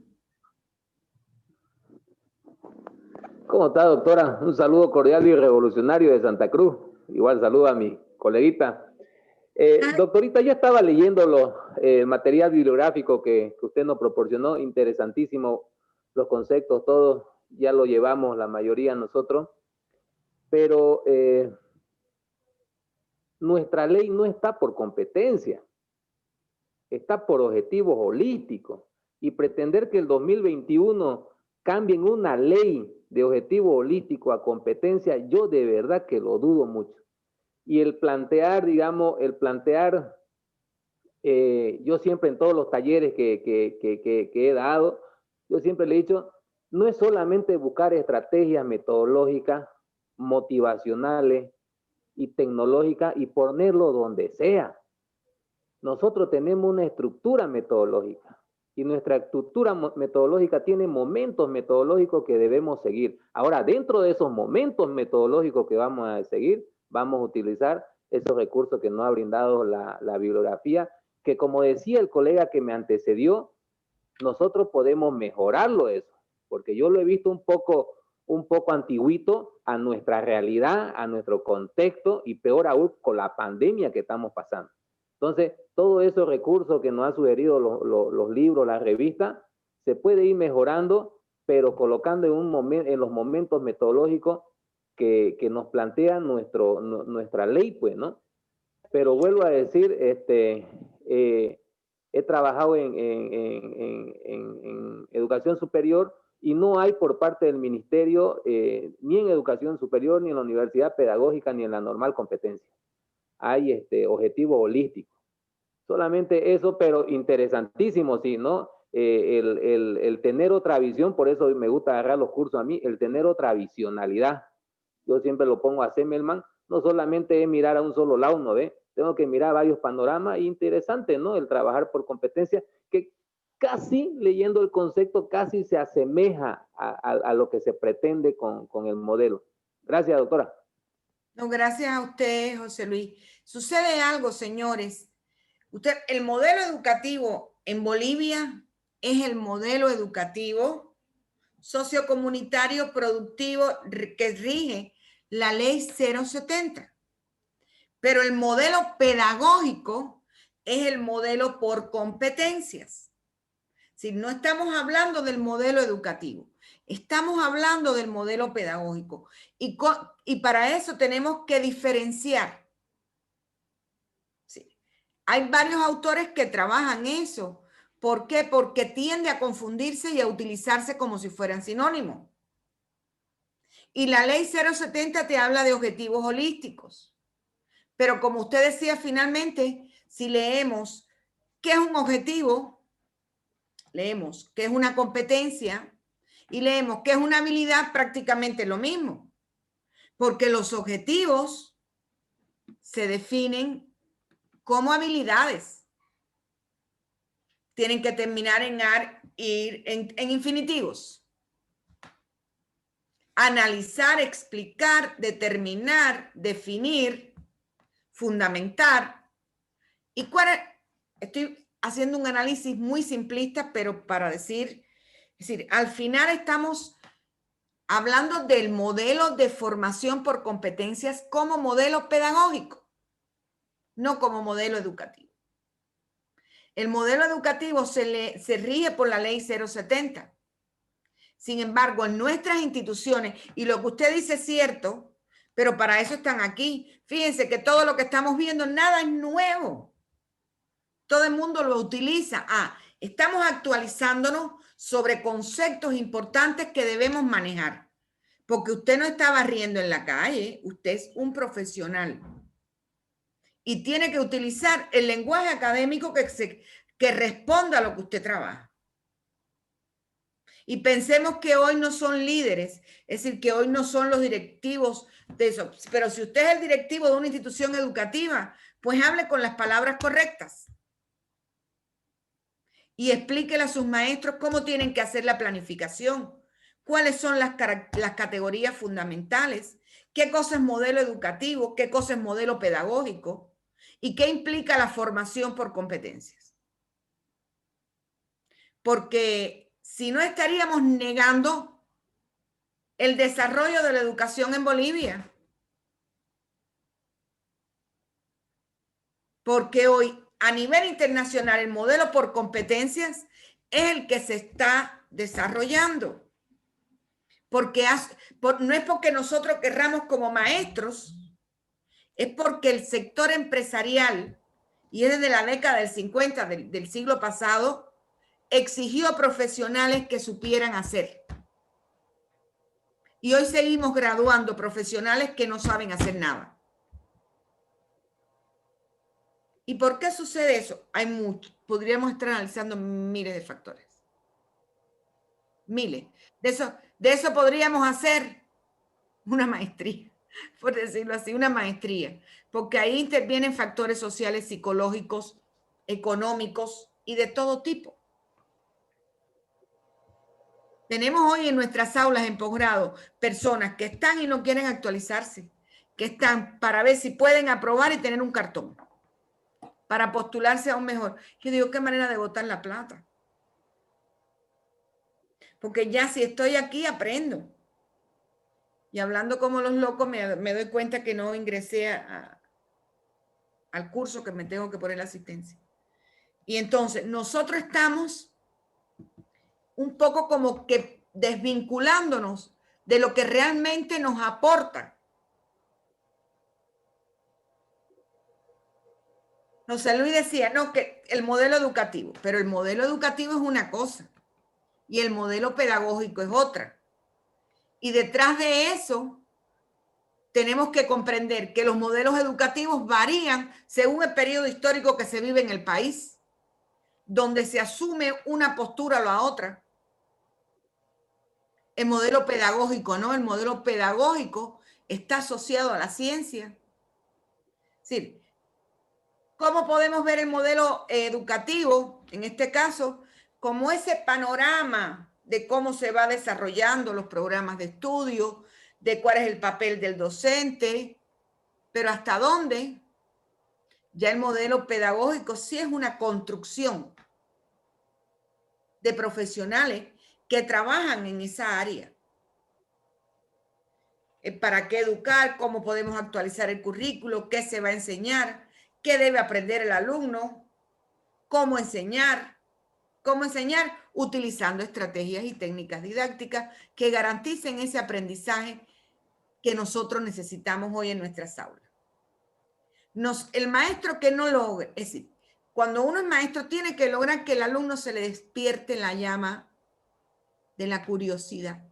¿Cómo está, doctora? Un saludo cordial y revolucionario de Santa Cruz. Igual saludo a mi coleguita. Doctorita, yo estaba leyendo el material bibliográfico que usted nos proporcionó. Interesantísimo los conceptos, todos ya lo llevamos la mayoría nosotros. Pero nuestra ley no está por competencia, está por objetivos holísticos. Y pretender que el 2021 cambien una ley de objetivo holístico a competencia, yo de verdad que lo dudo mucho. Y el plantear, digamos, yo siempre en todos los talleres que he dado, yo siempre le he dicho, no es solamente buscar estrategias metodológicas, motivacionales y tecnológicas y ponerlo donde sea. Nosotros tenemos una estructura metodológica y nuestra estructura metodológica tiene momentos metodológicos que debemos seguir. Ahora, dentro de esos momentos metodológicos que vamos a seguir, vamos a utilizar esos recursos que nos ha brindado la bibliografía, que como decía el colega que me antecedió, nosotros podemos mejorarlo eso, porque yo lo he visto un poco antiguito a nuestra realidad, a nuestro contexto y peor aún con la pandemia que estamos pasando. Entonces, todos esos recursos que nos han sugerido los libros, las revistas, se puede ir mejorando, pero colocando en los momentos metodológicos que nos plantea nuestra ley, pues, ¿no? Pero vuelvo a decir, he trabajado en educación superior y no hay por parte del ministerio, ni en educación superior, ni en la universidad pedagógica, ni en la normal competencia. Hay objetivo holístico. Solamente eso, pero interesantísimo, sí, ¿no? El tener otra visión, por eso me gusta agarrar los cursos a mí, el tener otra visionalidad. Yo siempre lo pongo a Semmelman, no solamente es mirar a un solo lado, ¿no ve? Tengo que mirar varios panoramas, interesante, ¿no? El trabajar por competencia, que casi, leyendo el concepto, casi se asemeja a lo que se pretende con el modelo. Gracias, doctora. No, gracias a usted, José Luis. Sucede algo, señores. El modelo educativo en Bolivia es el modelo educativo sociocomunitario productivo que rige la ley 070. Pero el modelo pedagógico es el modelo por competencias. Si no estamos hablando del modelo educativo, estamos hablando del modelo pedagógico. Y para eso tenemos que diferenciar. Sí. Hay varios autores que trabajan eso. ¿Por qué? Porque tiende a confundirse y a utilizarse como si fueran sinónimos. Y la ley 070 te habla de objetivos holísticos. Pero como usted decía, finalmente, si leemos qué es un objetivo, leemos qué es una competencia y leemos qué es una habilidad, prácticamente lo mismo. Porque los objetivos se definen como habilidades. Tienen que terminar en infinitivos. Analizar, explicar, determinar, definir, fundamentar. ¿Y cuál es? Estoy haciendo un análisis muy simplista, pero para decir, es decir, al final estamos hablando del modelo de formación por competencias como modelo pedagógico, no como modelo educativo. El modelo educativo se rige por la ley 070. Sin embargo, en nuestras instituciones, y lo que usted dice es cierto, pero para eso están aquí. Fíjense que todo lo que estamos viendo, nada es nuevo. Todo el mundo lo utiliza. Estamos actualizándonos sobre conceptos importantes que debemos manejar. Porque usted no está barriendo en la calle, usted es un profesional. Y tiene que utilizar el lenguaje académico que responda a lo que usted trabaja. Y pensemos que hoy no son líderes, es decir, que hoy no son los directivos de eso. Pero si usted es el directivo de una institución educativa, pues hable con las palabras correctas. Y explíquele a sus maestros cómo tienen que hacer la planificación, cuáles son las categorías fundamentales, qué cosa es modelo educativo, qué cosa es modelo pedagógico y qué implica la formación por competencias. Porque si no estaríamos negando el desarrollo de la educación en Bolivia. Porque hoy a nivel internacional el modelo por competencias es el que se está desarrollando. Porque no es porque nosotros querramos como maestros, es porque el sector empresarial, y es desde la década del 50 del siglo pasado, exigió profesionales que supieran hacer. Y hoy seguimos graduando profesionales que no saben hacer nada. ¿Y por qué sucede eso? Hay mucho. Podríamos estar analizando miles de factores. Miles. De eso podríamos hacer una maestría, por decirlo así, una maestría. Porque ahí intervienen factores sociales, psicológicos, económicos y de todo tipo. Tenemos hoy en nuestras aulas en posgrado personas que están y no quieren actualizarse, que están para ver si pueden aprobar y tener un cartón, para postularse a un mejor. Yo digo, qué manera de botar la plata. Porque ya si estoy aquí, aprendo. Y hablando como los locos, me doy cuenta que no ingresé al curso que me tengo que poner la asistencia. Y entonces, nosotros estamos un poco como que desvinculándonos de lo que realmente nos aporta. José Luis decía, no, que el modelo educativo, pero el modelo educativo es una cosa y el modelo pedagógico es otra. Y detrás de eso tenemos que comprender que los modelos educativos varían según el periodo histórico que se vive en el país, donde se asume una postura o la otra. El modelo pedagógico, ¿no? El modelo pedagógico está asociado a la ciencia. Es decir, ¿cómo podemos ver el modelo educativo, en este caso, como ese panorama de cómo se va desarrollando los programas de estudio, de cuál es el papel del docente, pero hasta dónde? Ya el modelo pedagógico sí es una construcción de profesionales que trabajan en esa área. ¿Para qué educar? ¿Cómo podemos actualizar el currículo? ¿Qué se va a enseñar? ¿Qué debe aprender el alumno? ¿Cómo enseñar? ¿Cómo enseñar? Utilizando estrategias y técnicas didácticas que garanticen ese aprendizaje que nosotros necesitamos hoy en nuestras aulas. El maestro que no logre, es decir, cuando uno es maestro, tiene que lograr que el alumno se le despierte la llama de la curiosidad,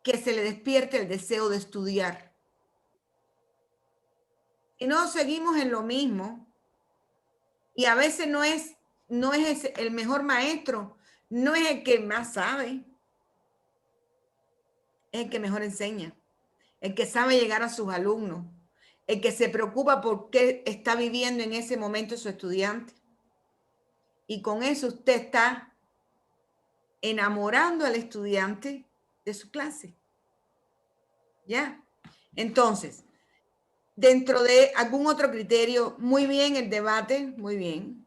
que se le despierte el deseo de estudiar. Y no seguimos en lo mismo. Y a veces no es el mejor maestro, no es el que más sabe, es el que mejor enseña, el que sabe llegar a sus alumnos, el que se preocupa por qué está viviendo en ese momento su estudiante. Y con eso usted está enamorando al estudiante de su clase. ¿Ya? Entonces, dentro de algún otro criterio, muy bien el debate, muy bien.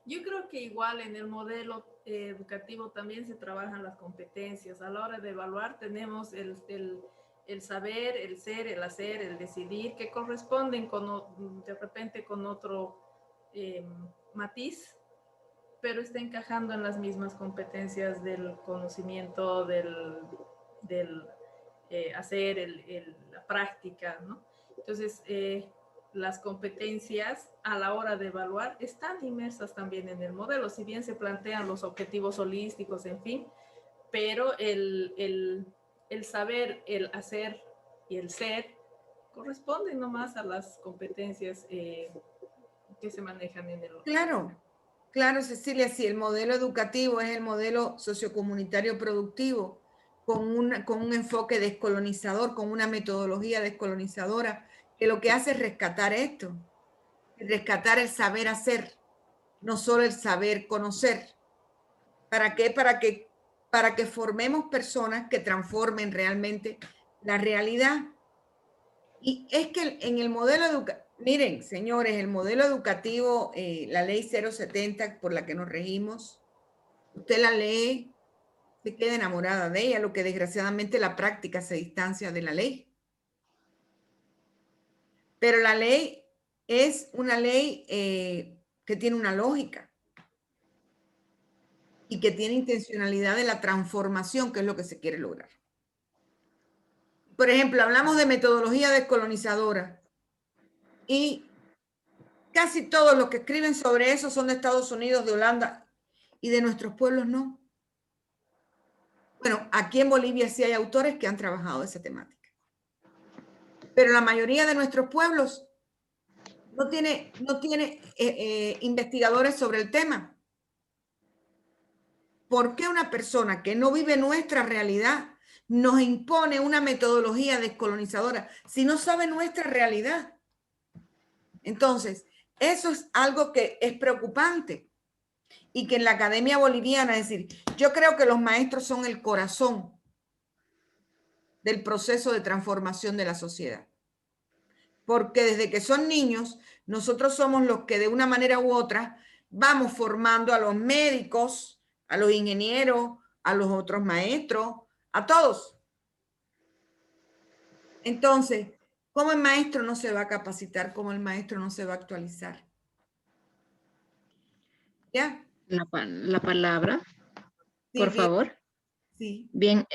Yo creo que igual en el modelo educativo también se trabajan las competencias. A la hora de evaluar tenemos el saber, el ser, el hacer, el decidir, que corresponden de repente con otro matiz, pero está encajando en las mismas competencias del conocimiento, del hacer, la práctica, ¿no? Entonces, las competencias a la hora de evaluar están inmersas también en el modelo, si bien se plantean los objetivos holísticos, en fin, pero el saber, el hacer y el ser corresponden nomás a las competencias que se manejan en el... Claro, Cecilia, si el modelo educativo es el modelo sociocomunitario productivo, con un enfoque descolonizador, con una metodología descolonizadora, que lo que hace es rescatar esto, rescatar el saber hacer, no solo el saber conocer. ¿Para qué? Para que formemos personas que transformen realmente la realidad. Y es que en el modelo educativo, miren, señores, el modelo educativo, la ley 070 por la que nos regimos, usted la lee, se queda enamorada de ella, lo que desgraciadamente la práctica se distancia de la ley. Pero la ley es una ley que tiene una lógica y que tiene intencionalidad de la transformación, que es lo que se quiere lograr. Por ejemplo, hablamos de metodología descolonizadora y casi todos los que escriben sobre eso son de Estados Unidos, de Holanda y de nuestros pueblos no. Bueno, aquí en Bolivia sí hay autores que han trabajado esa temática. Pero la mayoría de nuestros pueblos no tiene investigadores sobre el tema. ¿Por qué una persona que no vive nuestra realidad nos impone una metodología descolonizadora si no sabe nuestra realidad? Entonces, eso es algo que es preocupante y que en la academia boliviana, es decir, yo creo que los maestros son el corazón del proceso de transformación de la sociedad. Porque desde que son niños, nosotros somos los que de una manera u otra vamos formando a los médicos, a los ingenieros, a los otros maestros, a todos. Entonces, ¿cómo el maestro no se va a capacitar? ¿Cómo el maestro no se va a actualizar? ¿Ya? La palabra, Sí, por bien, favor. sí. Bien,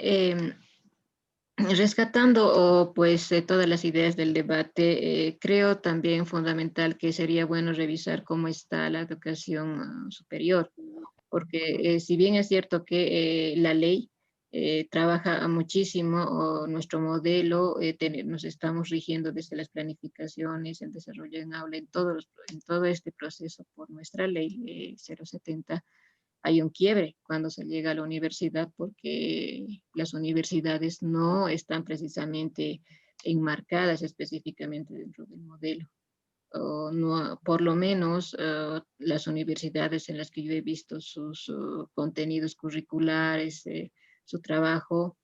rescatando pues todas las ideas del debate, creo también fundamental que sería bueno revisar cómo está la educación superior, porque si bien es cierto que la ley trabaja muchísimo, o nuestro modelo, nos estamos rigiendo desde las planificaciones, el desarrollo en aula, en todo este proceso por nuestra ley 070, hay un quiebre cuando se llega a la universidad, porque las universidades no están precisamente enmarcadas específicamente dentro del modelo. O no, por lo menos las universidades en las que yo he visto sus contenidos curriculares, su trabajo,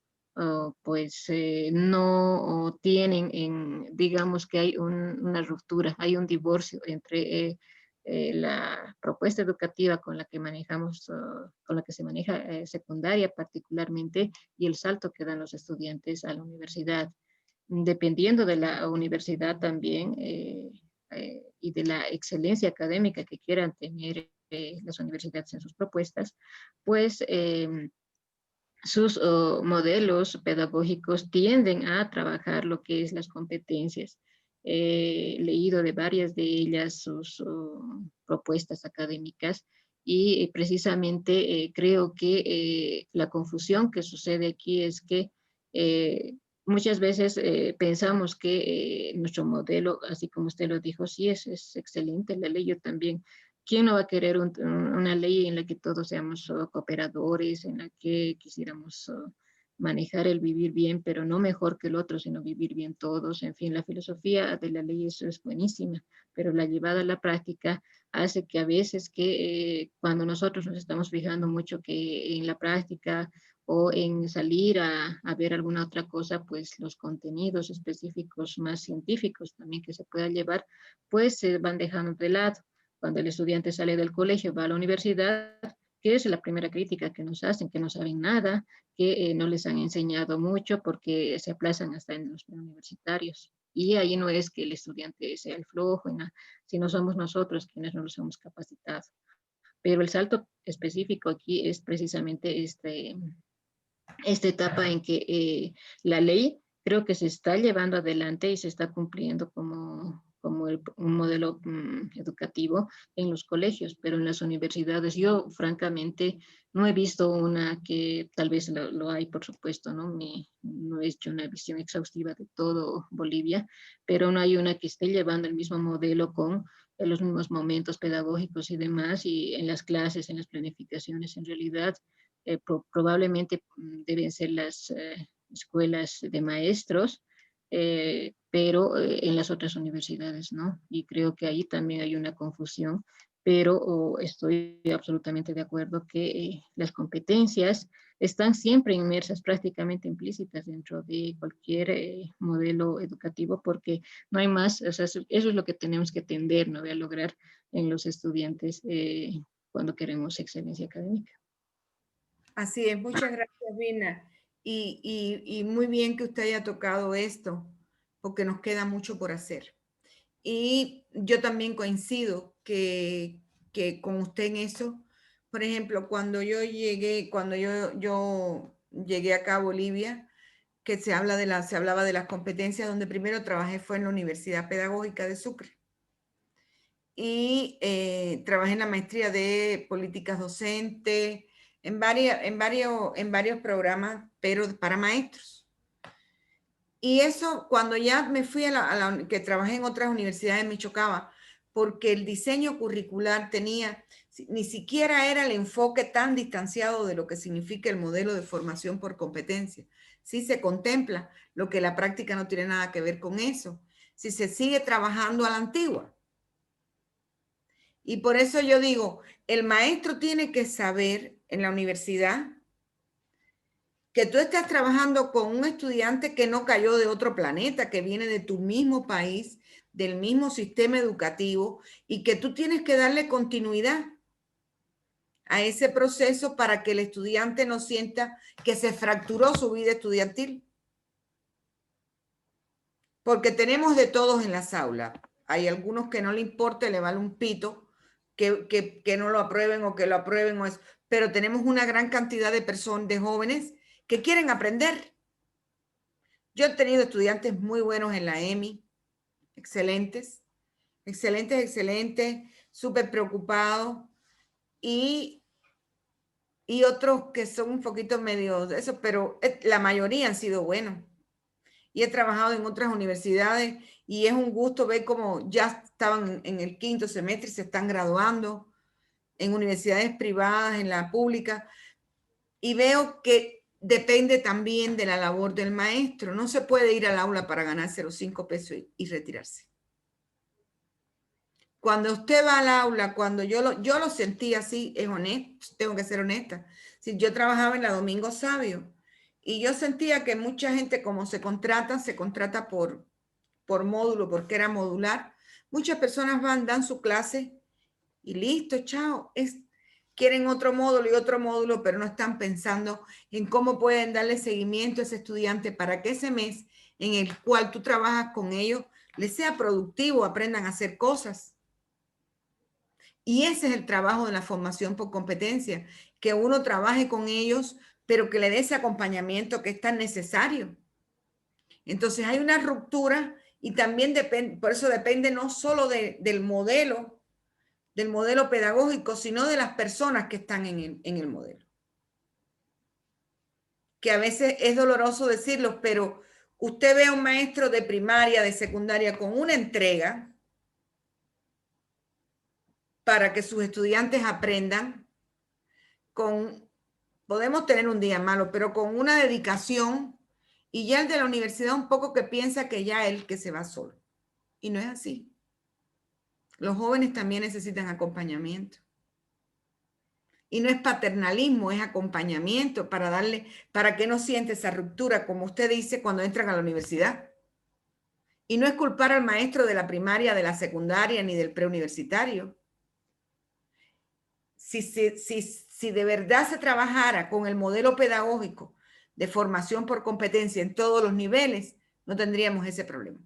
pues no tienen, digamos que hay una ruptura, hay un divorcio entre la propuesta educativa con la que manejamos, con la que se maneja secundaria particularmente, y el salto que dan los estudiantes a la universidad. Dependiendo de la universidad también, y de la excelencia académica que quieran tener las universidades en sus propuestas, pues sus modelos pedagógicos tienden a trabajar lo que es las competencias. leído de varias de ellas sus propuestas académicas y precisamente creo que la confusión que sucede aquí es que muchas veces pensamos que nuestro modelo, así como usted lo dijo, sí es excelente la ley, yo también. ¿Quién no va a querer una ley en la que todos seamos cooperadores, en la que quisiéramos manejar el vivir bien, pero no mejor que el otro, sino vivir bien todos? En fin, la filosofía de la ley es buenísima, pero la llevada a la práctica hace que a veces que cuando nosotros nos estamos fijando mucho que en la práctica o en salir a ver alguna otra cosa, pues los contenidos específicos más científicos también que se pueda llevar, pues se van dejando de lado. Cuando el estudiante sale del colegio, va a la universidad, que es la primera crítica que nos hacen, que no saben nada, que no les han enseñado mucho porque se aplazan hasta en los preuniversitarios. Y ahí no es que el estudiante sea el flojo, sino somos nosotros quienes no los hemos capacitado. Pero el salto específico aquí es precisamente esta etapa en que la ley creo que se está llevando adelante y se está cumpliendo como un modelo educativo en los colegios, pero en las universidades yo francamente no he visto una que tal vez lo hay, por supuesto, no he hecho una visión exhaustiva de todo Bolivia, pero no hay una que esté llevando el mismo modelo con los mismos momentos pedagógicos y demás, y en las clases, en las planificaciones, en realidad probablemente deben ser las escuelas de maestros, pero en las otras universidades, ¿no? Y creo que ahí también hay una confusión, pero estoy absolutamente de acuerdo que las competencias están siempre inmersas, prácticamente implícitas dentro de cualquier modelo educativo, porque no hay más, o sea, eso es lo que tenemos que tender, ¿no? A lograr en los estudiantes cuando queremos excelencia académica. Así es, muchas gracias, Vina. Y muy bien que usted haya tocado esto, porque nos queda mucho por hacer. Y yo también coincido que con usted en eso. Por ejemplo, cuando yo llegué acá a Bolivia, que se hablaba de las competencias, donde primero trabajé fue en la Universidad Pedagógica de Sucre. Y trabajé en la maestría de políticas docentes, en varios programas, pero para maestros. Y eso, cuando ya me fui que trabajé en otras universidades, me chocaba, porque el diseño curricular ni siquiera era el enfoque tan distanciado de lo que significa el modelo de formación por competencia. Sí se contempla, lo que la práctica no tiene nada que ver con eso. Si se sigue trabajando a la antigua. Y por eso yo digo, el maestro tiene que saber en la universidad que tú estás trabajando con un estudiante que no cayó de otro planeta, que viene de tu mismo país, del mismo sistema educativo, y que tú tienes que darle continuidad a ese proceso para que el estudiante no sienta que se fracturó su vida estudiantil. Porque tenemos de todos en las aulas. Hay algunos que no le importa, le vale un pito que no lo aprueben o que lo aprueben, pero tenemos una gran cantidad de personas, de jóvenes, que quieren aprender. Yo he tenido estudiantes muy buenos en la EMI, excelentes, súper preocupados, y otros que son un poquito medio de eso, pero la mayoría han sido buenos. Y he trabajado en otras universidades y es un gusto ver cómo ya estaban en el 5º semestre y se están graduando en universidades privadas, en la pública, y veo que depende también de la labor del maestro. No se puede ir al aula para ganarse los 5 pesos y retirarse. Cuando usted va al aula, cuando yo lo sentí así, es honesto, tengo que ser honesta. Si yo trabajaba en la Domingo Sabio y yo sentía que mucha gente, como se contrata por módulo, porque era modular. Muchas personas dan su clase y listo, chao. Quieren otro módulo, pero no están pensando en cómo pueden darle seguimiento a ese estudiante para que ese mes en el cual tú trabajas con ellos les sea productivo, aprendan a hacer cosas. Y ese es el trabajo de la formación por competencia, que uno trabaje con ellos, pero que le dé ese acompañamiento que es tan necesario. Entonces hay una ruptura Y también depende, por eso depende no solo del modelo pedagógico, sino de las personas que están en el modelo. Que a veces es doloroso decirlo, pero usted ve a un maestro de primaria, de secundaria, con una entrega para que sus estudiantes aprendan, podemos tener un día malo, pero con una dedicación, y ya el de la universidad un poco que piensa que ya él que se va solo. Y no es así. Los jóvenes también necesitan acompañamiento. Y no es paternalismo, es acompañamiento para que no siente esa ruptura, como usted dice, cuando entran a la universidad. Y no es culpar al maestro de la primaria, de la secundaria, ni del preuniversitario. Si de verdad se trabajara con el modelo pedagógico de formación por competencia en todos los niveles, no tendríamos ese problema.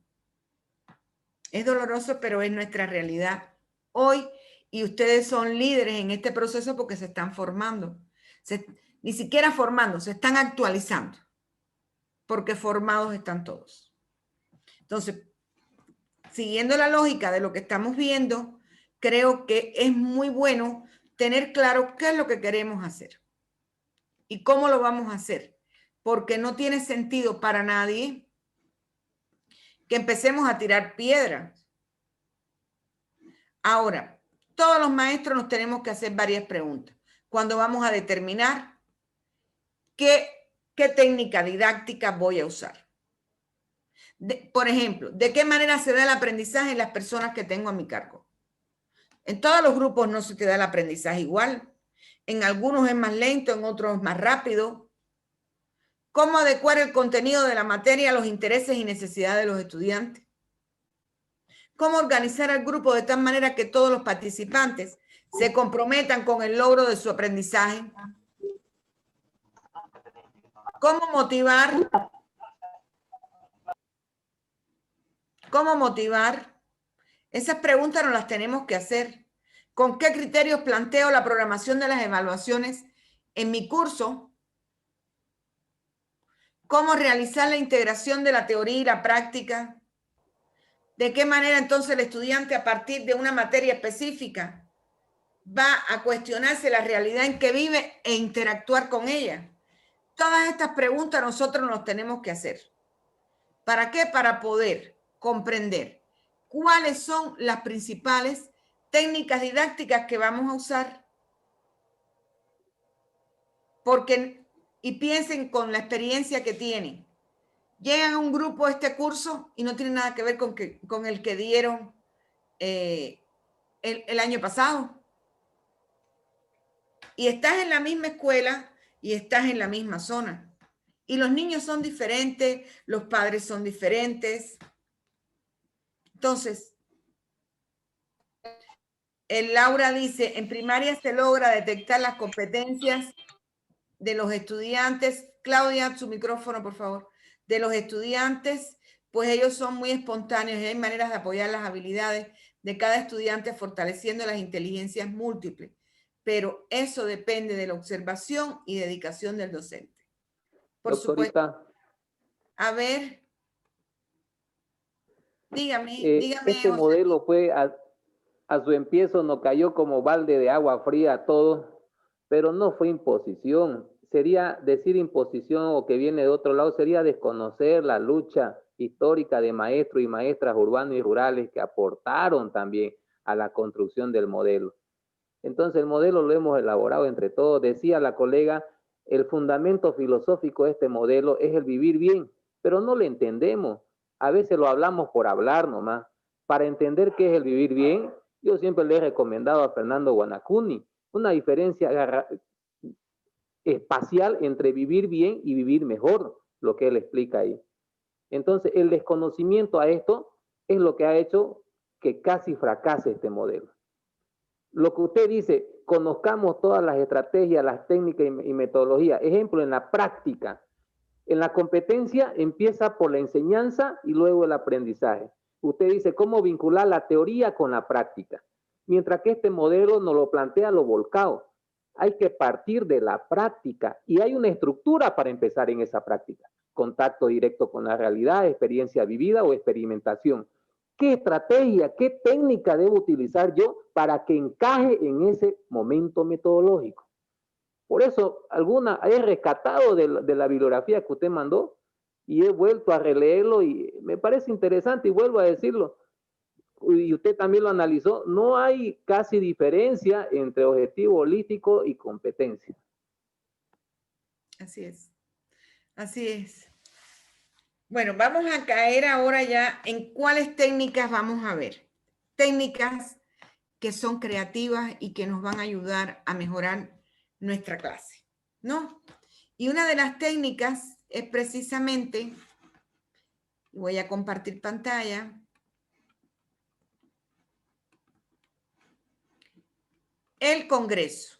Es doloroso, pero es nuestra realidad hoy, y ustedes son líderes en este proceso porque se están formando. Ni siquiera formando, se están actualizando, porque formados están todos. Entonces, siguiendo la lógica de lo que estamos viendo, creo que es muy bueno tener claro qué es lo que queremos hacer y cómo lo vamos a hacer, porque no tiene sentido para nadie que empecemos a tirar piedras. Ahora, todos los maestros nos tenemos que hacer varias preguntas cuando vamos a determinar qué técnica didáctica voy a usar. Por ejemplo, ¿de qué manera se da el aprendizaje en las personas que tengo a mi cargo? En todos los grupos no se te da el aprendizaje igual. En algunos es más lento, en otros es más rápido. ¿Cómo adecuar el contenido de la materia a los intereses y necesidades de los estudiantes? ¿Cómo organizar al grupo de tal manera que todos los participantes se comprometan con el logro de su aprendizaje? ¿Cómo motivar? ¿Cómo motivar? Esas preguntas nos las tenemos que hacer. ¿Con qué criterios planteo la programación de las evaluaciones en mi curso? ¿Cómo realizar la integración de la teoría y la práctica? ¿De qué manera entonces el estudiante, a partir de una materia específica, va a cuestionarse la realidad en que vive e interactuar con ella? Todas estas preguntas nosotros nos tenemos que hacer. ¿Para qué? Para poder comprender cuáles son las principales técnicas didácticas que vamos a usar. Porque, y piensen con la experiencia que tienen, llegan a un grupo a este curso y no tiene nada que ver con el que dieron el año pasado. Y estás en la misma escuela y estás en la misma zona. Y los niños son diferentes, los padres son diferentes. Entonces, Laura dice, en primaria se logra detectar las competencias de los estudiantes. Claudia, su micrófono, por favor. De los estudiantes, pues ellos son muy espontáneos y hay maneras de apoyar las habilidades de cada estudiante fortaleciendo las inteligencias múltiples. Pero eso depende de la observación y dedicación del docente. Por Doctorita, supuesto. A ver. Dígame. Este José. modelo fue a su empiezo nos cayó como balde de agua fría a todos, pero no fue imposición. Sería decir imposición o que viene de otro lado, sería desconocer la lucha histórica de maestros y maestras urbanos y rurales que aportaron también a la construcción del modelo. Entonces el modelo lo hemos elaborado entre todos. Decía la colega, el fundamento filosófico de este modelo es el vivir bien, pero no lo entendemos. A veces lo hablamos por hablar nomás. Para entender qué es el vivir bien, yo siempre le he recomendado a Fernando Guanacuni una diferencia espacial entre vivir bien y vivir mejor, lo que él explica ahí. Entonces, el desconocimiento a esto es lo que ha hecho que casi fracase este modelo. Lo que usted dice, conozcamos todas las estrategias, las técnicas y metodologías. Ejemplo, en la práctica. En la competencia empieza por la enseñanza y luego el aprendizaje. Usted dice cómo vincular la teoría con la práctica. Mientras que este modelo nos lo plantea lo volcado. Hay que partir de la práctica y hay una estructura para empezar en esa práctica. contacto directo con la realidad, experiencia vivida o experimentación. ¿Qué estrategia, qué técnica debo utilizar yo para que encaje en ese momento metodológico? Por eso, he rescatado de la bibliografía que usted mandó y he vuelto a releerlo y me parece interesante y vuelvo a decirlo. Y usted también lo analizó, no hay casi diferencia entre objetivo holístico y competencia. Así es. Así es. Bueno, vamos a caer ahora ya en cuáles técnicas vamos a ver. Técnicas que son creativas y que nos van a ayudar a mejorar nuestra clase, ¿no? Y una de las técnicas es precisamente, voy a compartir pantalla, el Congreso.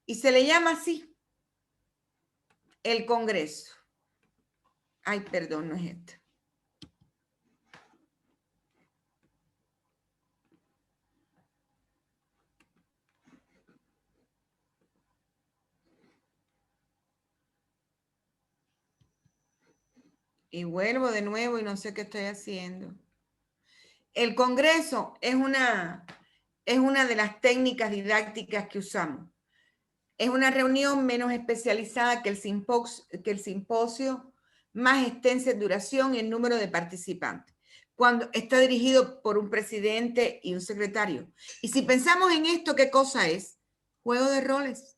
Y se le llama así, el Congreso. Ay, perdón, no es esto. Y vuelvo de nuevo y no sé qué estoy haciendo. El Congreso es una de las técnicas didácticas que usamos. Es una reunión menos especializada que el simposio, más extensa en duración y en número de participantes, cuando está dirigido por un presidente y un secretario. Y si pensamos en esto, ¿qué cosa es? Juego de roles.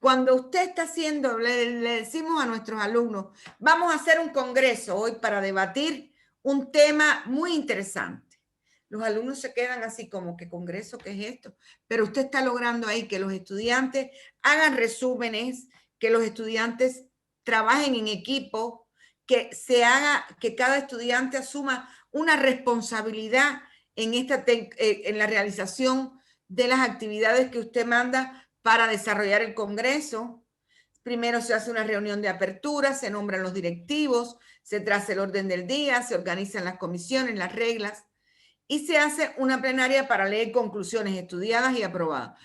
Cuando usted está haciendo, le decimos a nuestros alumnos, vamos a hacer un congreso hoy para debatir un tema muy interesante. Los alumnos se quedan así como, ¿qué congreso? ¿Qué es esto? Pero usted está logrando ahí que los estudiantes hagan resúmenes, que los estudiantes trabajen en equipo, que cada estudiante asuma una responsabilidad en la realización de las actividades que usted manda para desarrollar el Congreso. Primero se hace una reunión de apertura, se nombran los directivos, se traza el orden del día, se organizan las comisiones, las reglas, y se hace una plenaria para leer conclusiones estudiadas y aprobadas.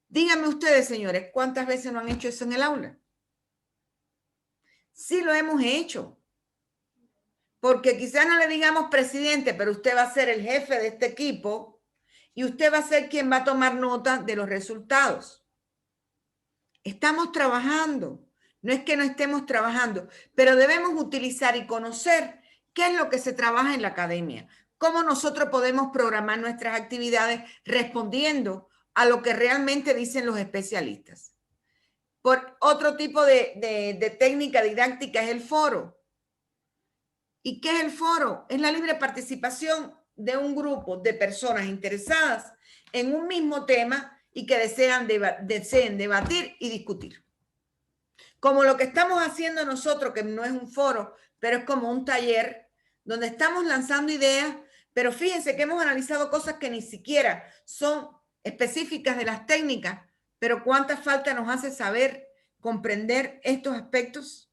Díganme ustedes, señores, ¿cuántas veces no han hecho eso en el aula? Sí lo hemos hecho. Porque quizás no le digamos presidente, pero usted va a ser el jefe de este equipo y usted va a ser quien va a tomar nota de los resultados. Estamos trabajando, no es que no estemos trabajando, pero debemos utilizar y conocer qué es lo que se trabaja en la academia, cómo nosotros podemos programar nuestras actividades respondiendo a lo que realmente dicen los especialistas. Por otro tipo de técnica didáctica es el foro. ¿Y qué es el foro? Es la libre participación de un grupo de personas interesadas en un mismo tema y que deseen debatir y discutir. Como lo que estamos haciendo nosotros, que no es un foro, pero es como un taller donde estamos lanzando ideas, pero fíjense que hemos analizado cosas que ni siquiera son específicas de las técnicas, pero cuánta falta nos hace saber, comprender estos aspectos.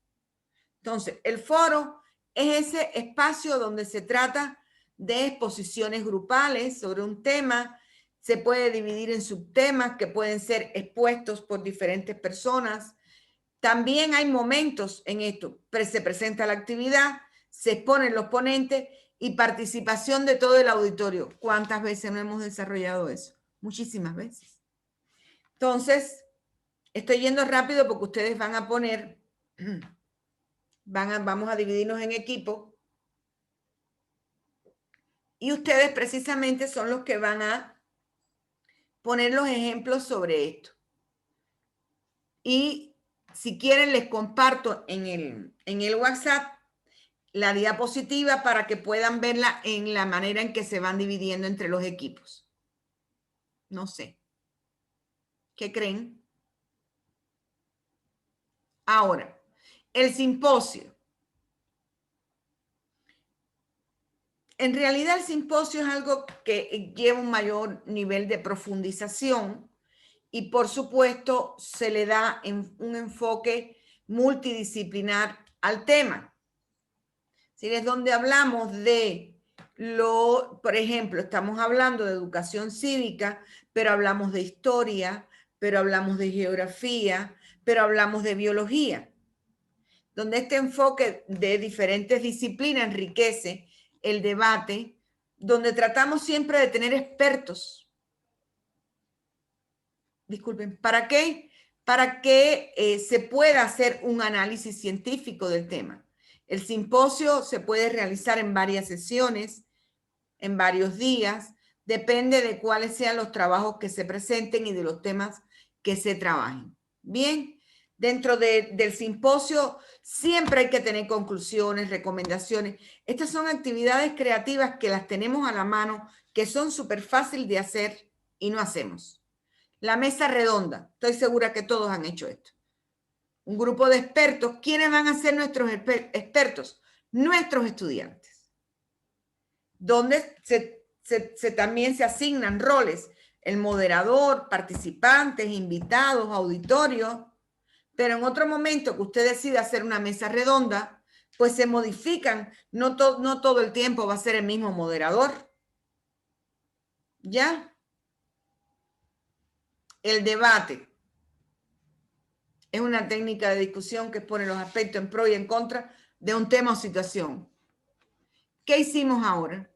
Entonces, el foro es ese espacio donde se trata de exposiciones grupales sobre un tema. Se puede dividir en subtemas que pueden ser expuestos por diferentes personas. También hay momentos en esto. Se presenta la actividad, se exponen los ponentes y participación de todo el auditorio. ¿Cuántas veces no hemos desarrollado eso? Muchísimas veces. Entonces, estoy yendo rápido porque ustedes van a poner, vamos a dividirnos en equipos. Y ustedes precisamente son los que van a poner los ejemplos sobre esto. Y si quieren, les comparto en el WhatsApp la diapositiva para que puedan verla en la manera en que se van dividiendo entre los equipos. No sé. ¿Qué creen? Ahora, el simposio. En realidad el simposio es algo que lleva un mayor nivel de profundización y por supuesto se le da un enfoque multidisciplinar al tema. Es donde hablamos por ejemplo, estamos hablando de educación cívica, pero hablamos de historia, pero hablamos de geografía, pero hablamos de biología. donde este enfoque de diferentes disciplinas enriquece el debate, donde tratamos siempre de tener expertos. Disculpen, ¿para qué? Para que se pueda hacer un análisis científico del tema. El simposio se puede realizar en varias sesiones, en varios días, depende de cuáles sean los trabajos que se presenten y de los temas que se trabajen. Bien, dentro del simposio siempre hay que tener conclusiones, recomendaciones. Estas son actividades creativas que las tenemos a la mano, que son súper fáciles de hacer y no hacemos. La mesa redonda, estoy segura que todos han hecho esto. Un grupo de expertos, ¿quiénes van a ser nuestros expertos? Nuestros estudiantes. Donde también se asignan roles, el moderador, participantes, invitados, auditorio, pero en otro momento que usted decida hacer una mesa redonda, pues se modifican, no todo el tiempo va a ser el mismo moderador. ¿Ya? El debate es una técnica de discusión que pone los aspectos en pro y en contra de un tema o situación. ¿Qué hicimos ahora?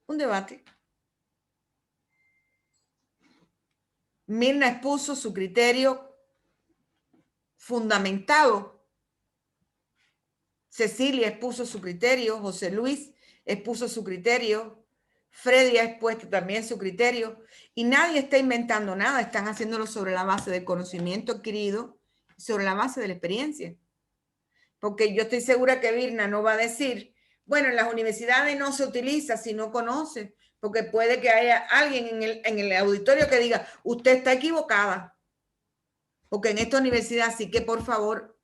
Un debate. Mirna expuso su criterio fundamentado. Cecilia expuso su criterio. José Luis expuso su criterio. Freddy ha expuesto también su criterio. Y nadie está inventando nada. Están haciéndolo sobre la base del conocimiento adquirido, sobre la base de la experiencia. Porque yo estoy segura que Mirna no va a decir, bueno, en las universidades no se utiliza si no conoce, porque puede que haya alguien en el auditorio que diga, usted está equivocada. Porque en esta universidad sí que, por favor,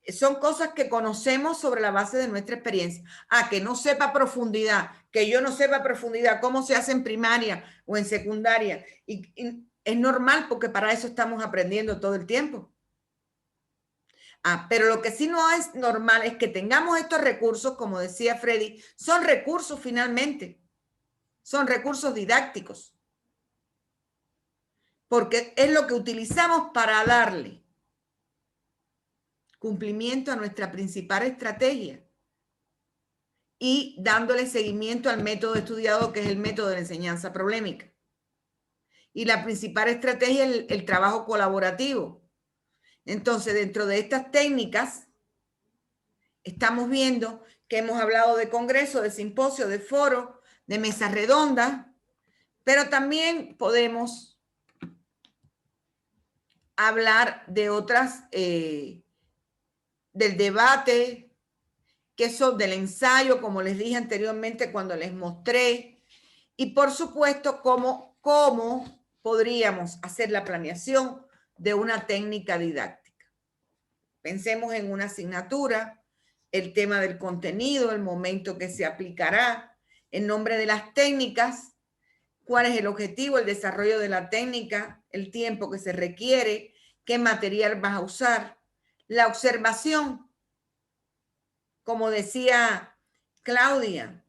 son cosas que conocemos sobre la base de nuestra experiencia. Que no sepa profundidad, que yo no sepa profundidad cómo se hace en primaria o en secundaria. Y es normal porque para eso estamos aprendiendo todo el tiempo. Pero lo que sí no es normal es que tengamos estos recursos, como decía Freddy, son recursos finalmente, son recursos didácticos, porque es lo que utilizamos para darle cumplimiento a nuestra principal estrategia y dándole seguimiento al método estudiado, que es el método de la enseñanza problemática. Y la principal estrategia es el trabajo colaborativo. Entonces, dentro de estas técnicas, estamos viendo que hemos hablado de congreso, de simposio, de foro, de mesa redonda, pero también podemos hablar de otras, del debate, que son del ensayo, como les dije anteriormente cuando les mostré, y por supuesto, cómo podríamos hacer la planeación de una técnica didáctica. Pensemos en una asignatura, el tema del contenido, el momento que se aplicará, el nombre de las técnicas, cuál es el objetivo, el desarrollo de la técnica, el tiempo que se requiere, qué material vas a usar, la observación. Como decía Claudia,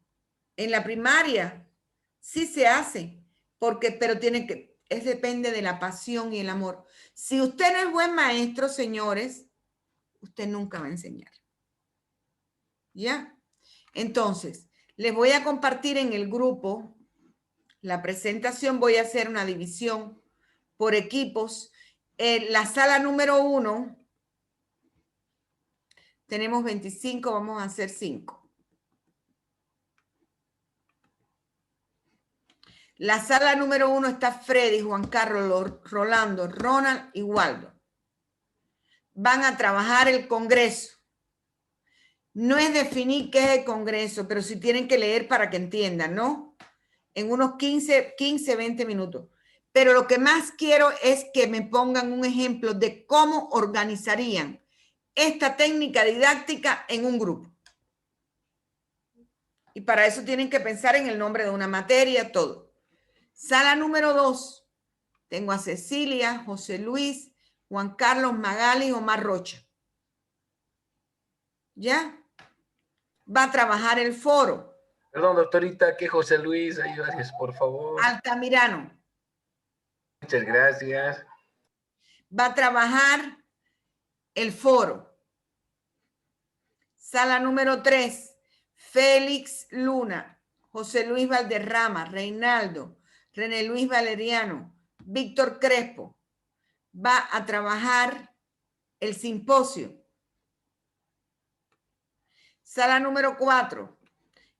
en la primaria sí se hace, pero depende de la pasión y el amor. Si usted no es buen maestro, señores, usted nunca va a enseñar. ¿Ya? Entonces, les voy a compartir en el grupo la presentación. Voy a hacer una división por equipos. En la sala número 1 tenemos 25, vamos a hacer 5. La sala número 1 está Freddy, Juan Carlos, Rolando, Ronald y Waldo. Van a trabajar el congreso. No es definir qué es el congreso, pero sí tienen que leer para que entiendan, ¿no? En unos 15, 20 minutos. Pero lo que más quiero es que me pongan un ejemplo de cómo organizarían esta técnica didáctica en un grupo. Y para eso tienen que pensar en el nombre de una materia, todo. Sala número 2. Tengo a Cecilia, José Luis, Juan Carlos, Magali, Omar Rocha. ¿Ya? Va a trabajar el foro. Perdón, doctorita, que José Luis, ahí gracias, por favor. Altamirano. Muchas gracias. Va a trabajar el foro. Sala número 3, Félix Luna, José Luis Valderrama, Reinaldo, René Luis Valeriano, Víctor Crespo. Va a trabajar el simposio. Sala número 4,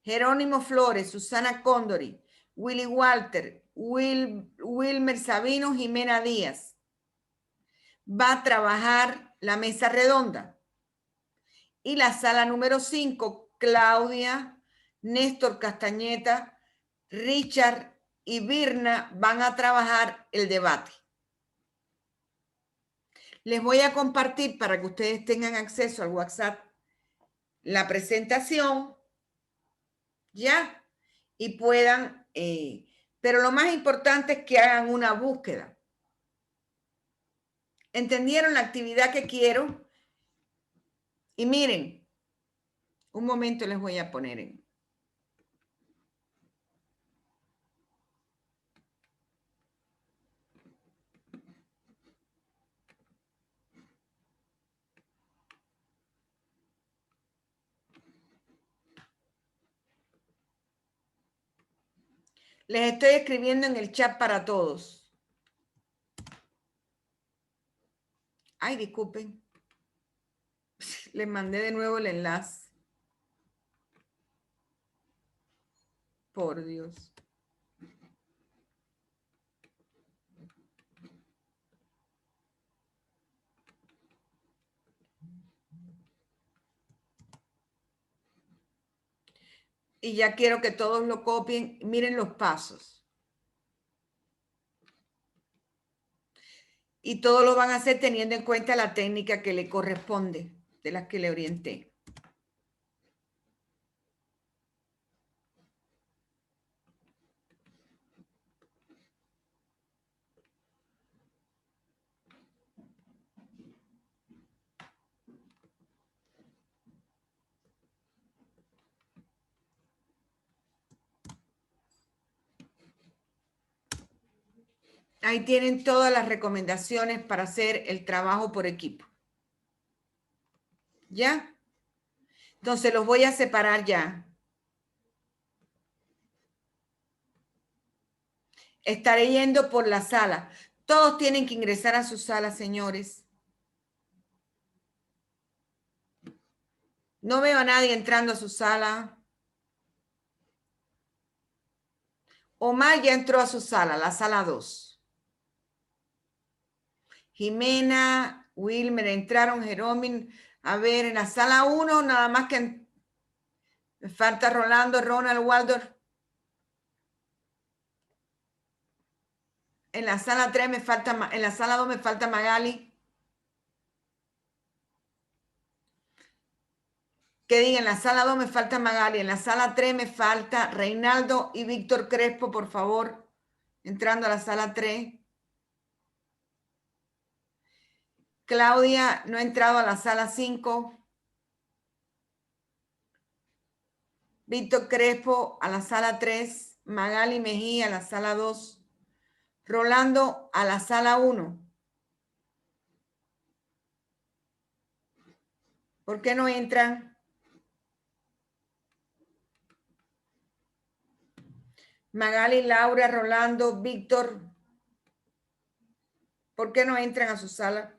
Jerónimo Flores, Susana Cóndori, Willy Walter, Wilmer Sabino, Jimena Díaz. Va a trabajar la mesa redonda. Y la sala número 5, Claudia, Néstor Castañeta, Richard y Virna van a trabajar el debate. Les voy a compartir para que ustedes tengan acceso al WhatsApp la presentación, ¿ya? Y puedan, pero lo más importante es que hagan una búsqueda. ¿Entendieron la actividad que quiero? Y miren, un momento les voy a poner en... Les estoy escribiendo en el chat para todos. Ay, disculpen. Les mandé de nuevo el enlace. Por Dios. Y ya quiero que todos lo copien. Miren los pasos. Y todos lo van a hacer teniendo en cuenta la técnica que le corresponde, de las que le orienté. Ahí tienen todas las recomendaciones para hacer el trabajo por equipo. ¿Ya? Entonces los voy a separar ya. Estaré yendo por la sala. Todos tienen que ingresar a su sala, señores. No veo a nadie entrando a su sala. Omar ya entró a su sala, la sala 2. Jimena, Wilmer entraron, Jerónimo. A ver, en la sala 1, nada más que me falta Rolando, Ronald, Waldor. En la sala 3 me falta, en la sala 2 me falta Magali. Que diga, en la sala 2 me falta Magali, en la sala 3 me falta Reinaldo y Víctor Crespo, por favor, entrando a la sala 3. Claudia no ha entrado a la sala 5. Víctor Crespo a la sala 3. Magali Mejía a la sala 2. Rolando a la sala 1. ¿Por qué no entran? Magali, Laura, Rolando, Víctor. ¿Por qué no entran a su sala?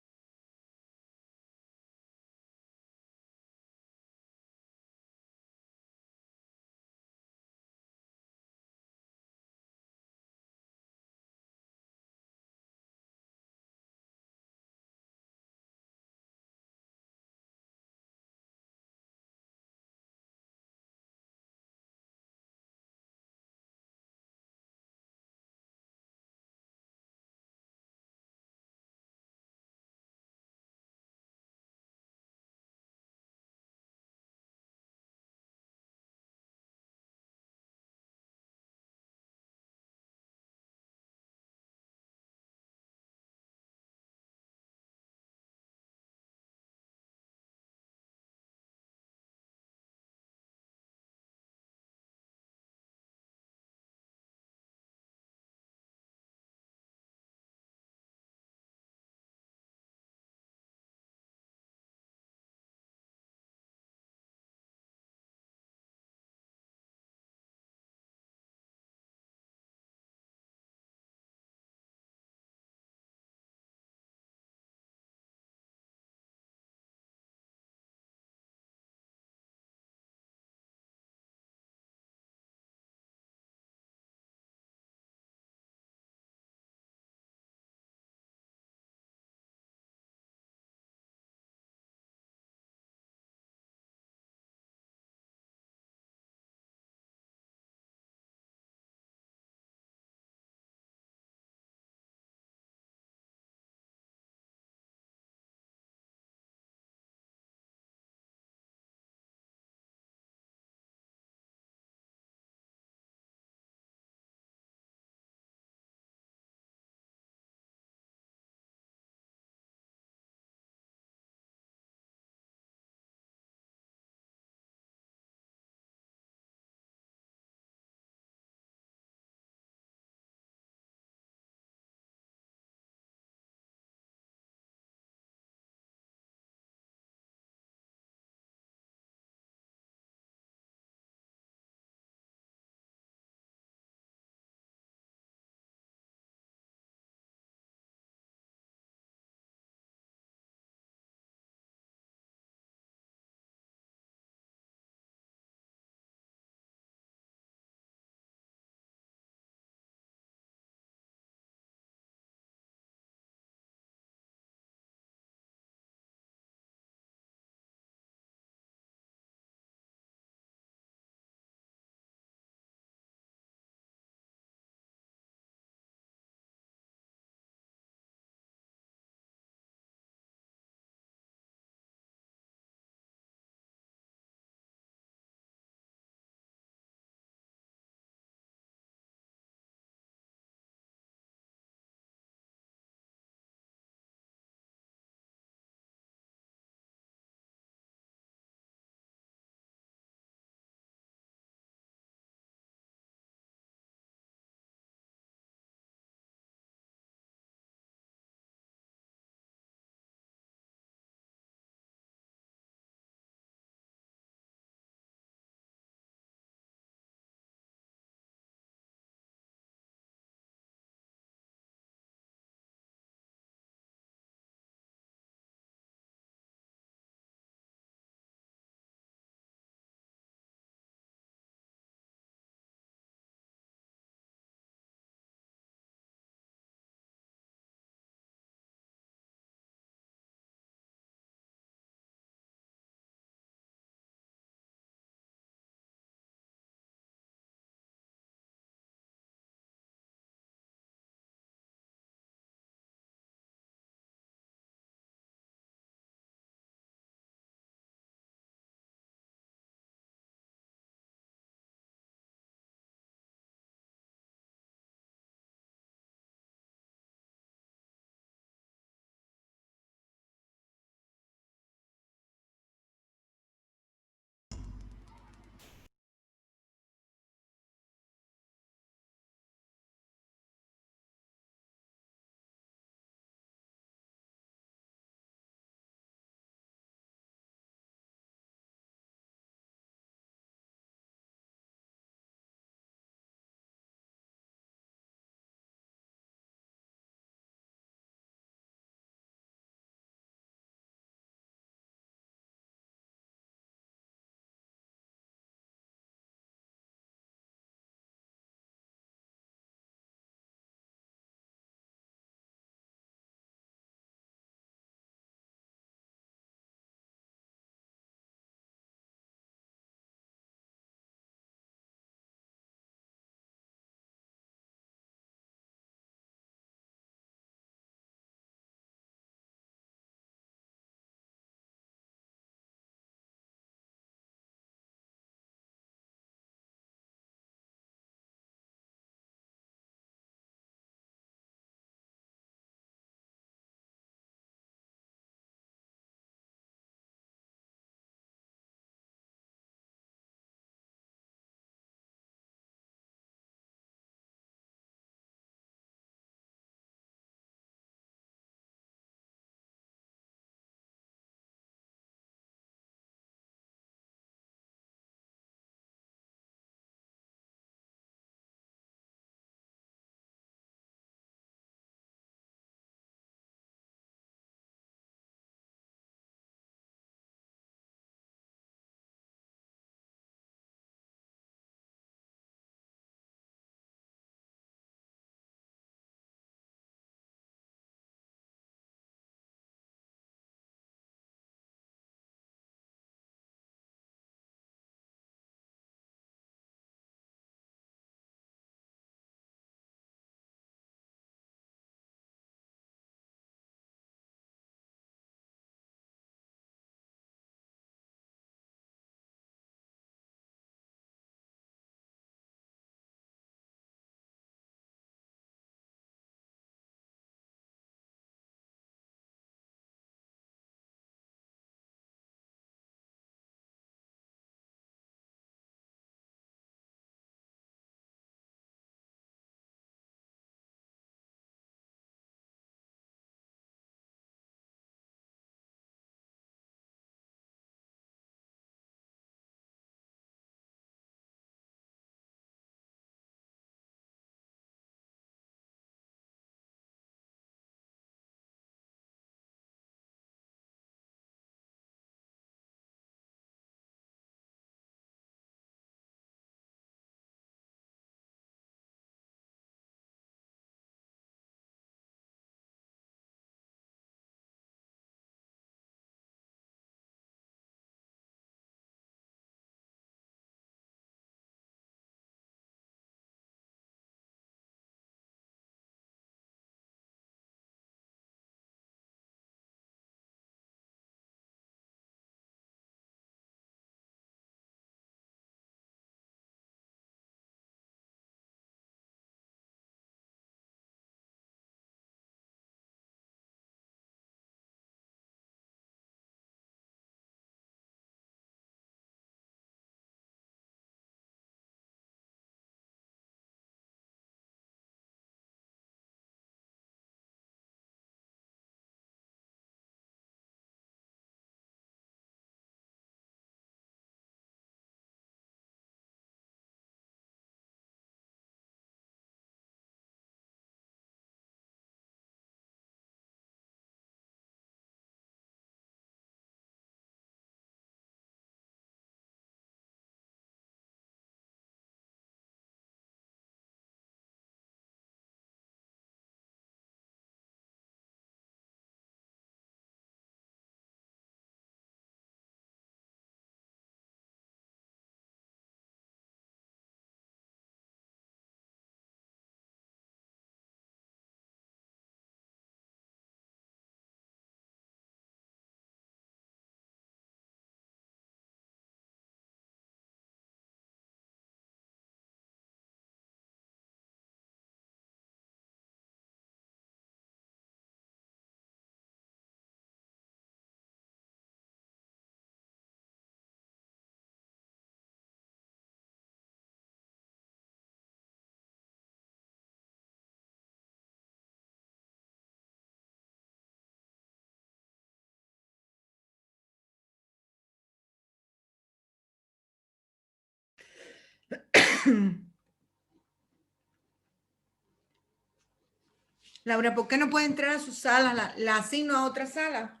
Laura, ¿por qué no puede entrar a su sala? La asigno a otra sala.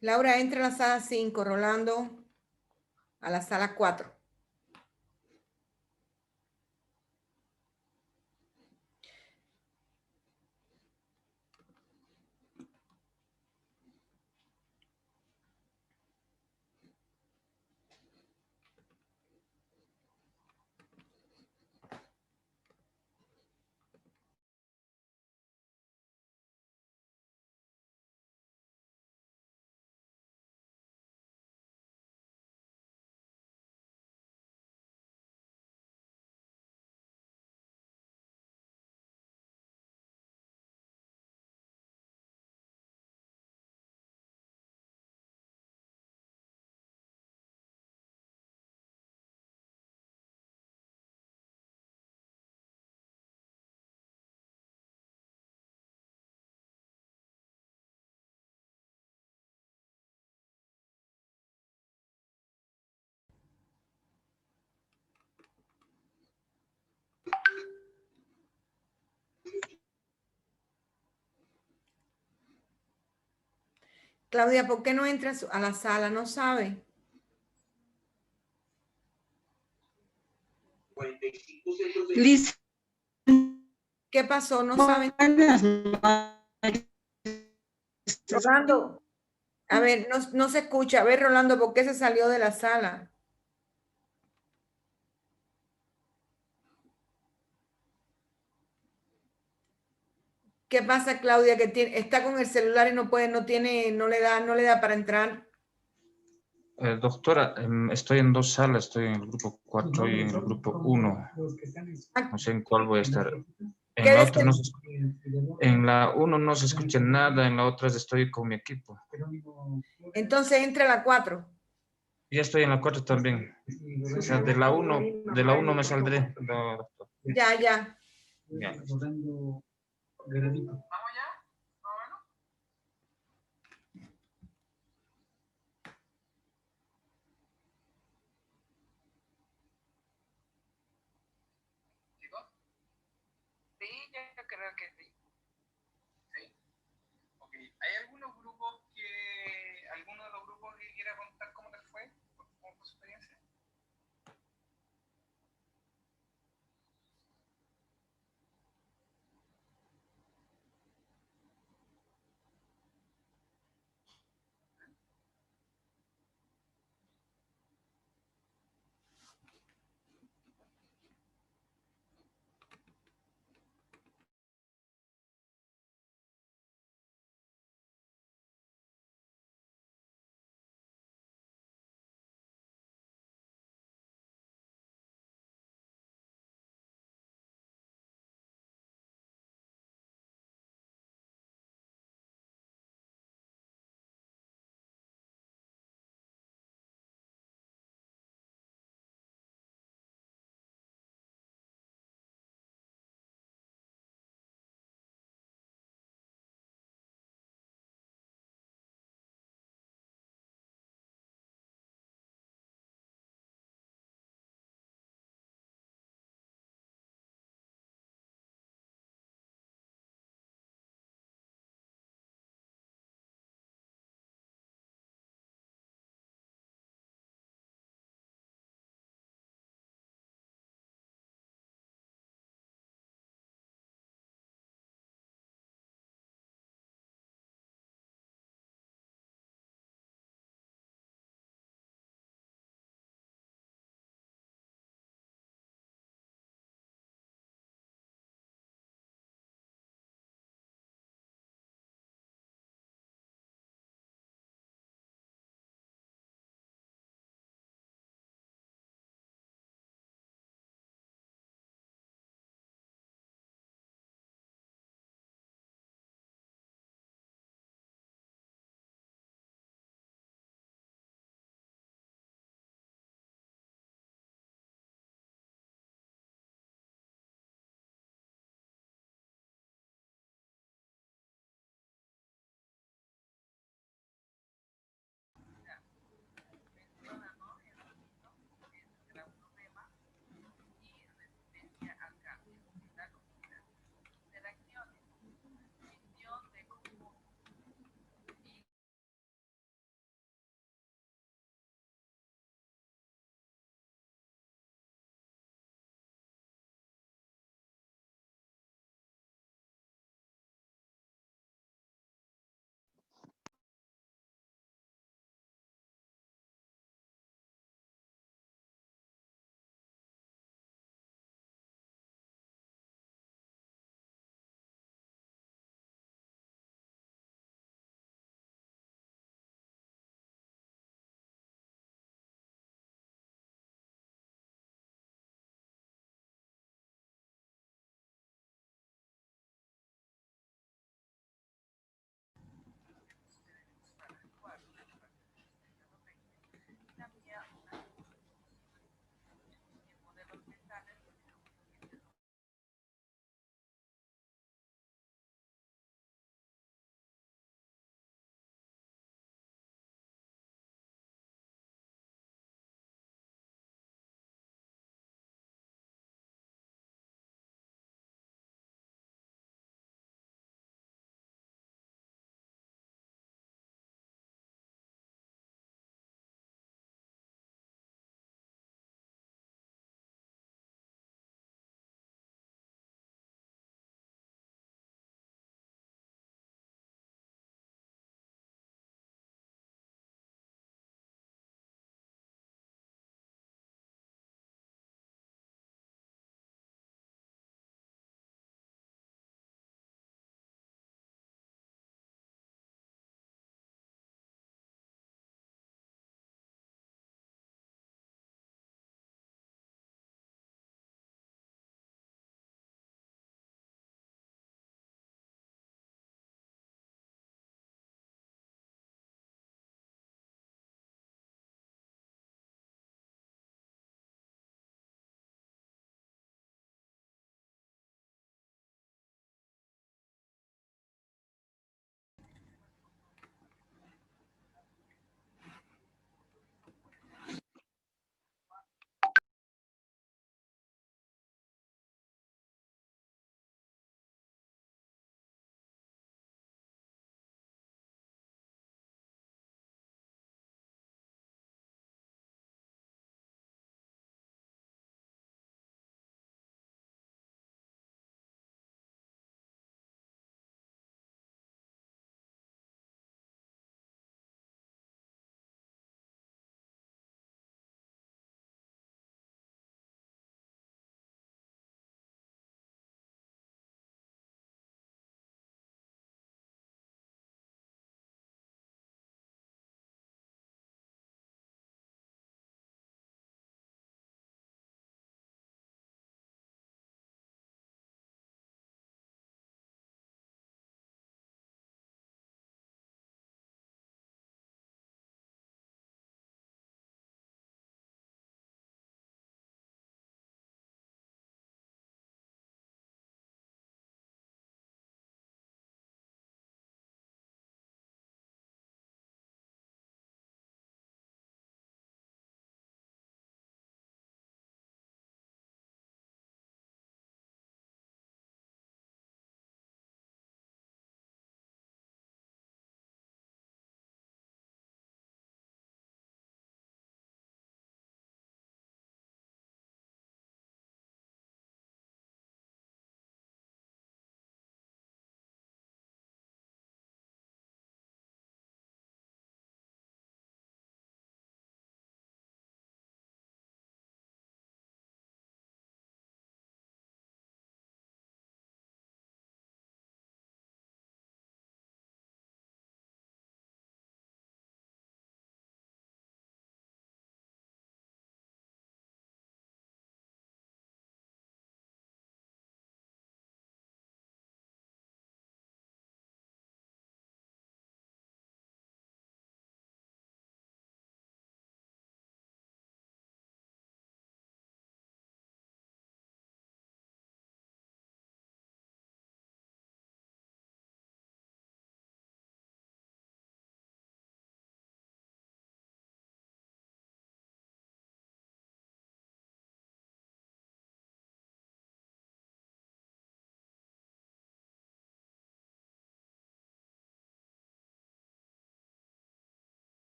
Laura, entra a la sala 5, Rolando a la sala 4. Claudia, ¿por qué no entras a la sala? ¿No sabe? Liz, ¿Qué pasó? ¿No saben? Rolando, a ver, no se escucha. A ver, Rolando, ¿por qué se salió de la sala? ¿Qué pasa, Claudia? Que está con el celular y no puede, no le da para entrar. Doctora, estoy en dos salas, estoy en el grupo 4 y en el grupo 1. No sé en cuál voy a estar. En la otra en la 1 no se escucha nada, en la otra estoy con mi equipo. Entonces entra a la 4. Ya estoy en la 4 también. O sea, de la 1 me saldré. Ya. Ya. Sí, yo creo que sí. ¿Sí? Ok. ¿Hay algunos grupos alguno de los grupos que quiera contar cómo les fue? ¿Cómo fue su experiencia?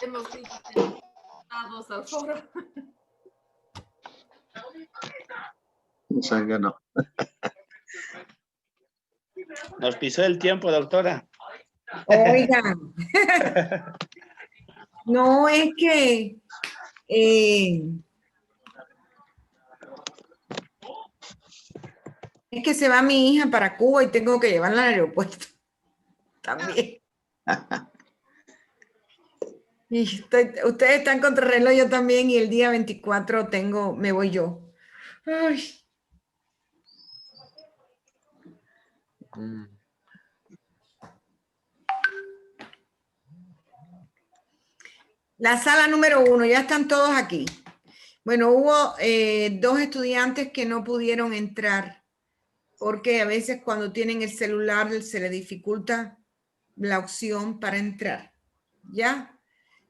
Hemos dicho invitados al foro. No. Nos pisó el tiempo, doctora. Oigan, no es que es que se va mi hija para Cuba y tengo que llevarla al aeropuerto también. Y ustedes están contra el reloj, yo también, y el día 24 me voy yo. Ay. La sala número 1, ya están todos aquí. Bueno, hubo 2 estudiantes que no pudieron entrar porque a veces cuando tienen el celular se les dificulta la opción para entrar. ¿Ya?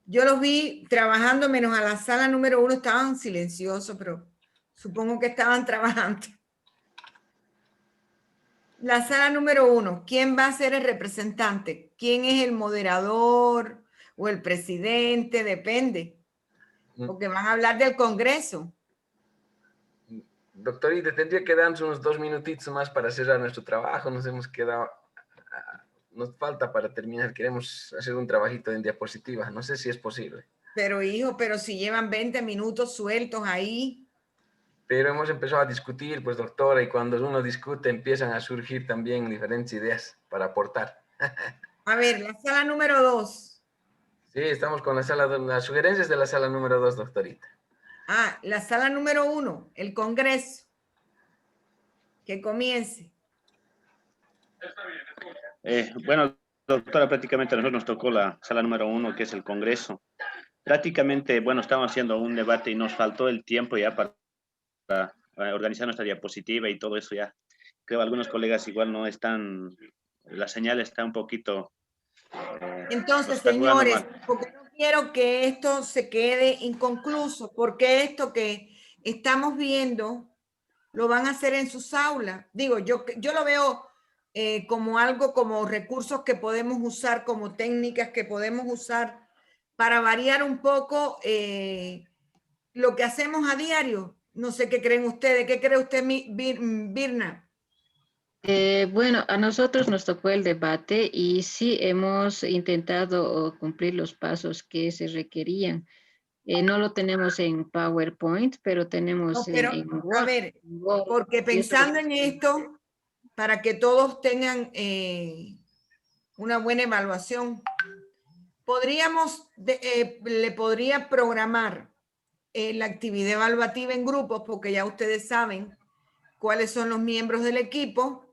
Yo los vi trabajando, menos a la sala número 1, estaban silenciosos, pero supongo que estaban trabajando. La sala número 1, ¿quién va a ser el representante? ¿Quién es el moderador o el presidente? Depende, porque van a hablar del Congreso. Doctorita, tendría que darnos unos 2 minutitos más para cerrar nuestro trabajo. Nos hemos quedado, nos falta para terminar. Queremos hacer un trabajito en diapositiva. No sé si es posible. Pero hijo, pero si llevan 20 minutos sueltos ahí. Pero hemos empezado a discutir, pues doctora, y cuando uno discute empiezan a surgir también diferentes ideas para aportar. A ver, la sala número 2. Sí, estamos con las sugerencias de la sala número 2, doctorita. Ah, la sala número 1, el Congreso. Que comience. Bueno, doctora, prácticamente a nosotros nos tocó la sala número 1, que es el Congreso. Prácticamente, bueno, estábamos haciendo un debate y nos faltó el tiempo ya para organizar nuestra diapositiva y todo eso ya. Creo que algunos colegas igual no están, la señal está un poquito... Entonces, señores, porque no quiero que esto se quede inconcluso, porque esto que estamos viendo lo van a hacer en sus aulas. Digo, yo lo veo como algo, como recursos que podemos usar, como técnicas que podemos usar para variar un poco lo que hacemos a diario. No sé qué creen ustedes. ¿Qué cree usted, Birna? Bueno, a nosotros nos tocó el debate y sí hemos intentado cumplir los pasos que se requerían. No lo tenemos en PowerPoint, pero tenemos no, pero, en Word. A ver, porque pensando en esto, para que todos tengan una buena evaluación, le podría programar la actividad evaluativa en grupos, porque ya ustedes saben cuáles son los miembros del equipo,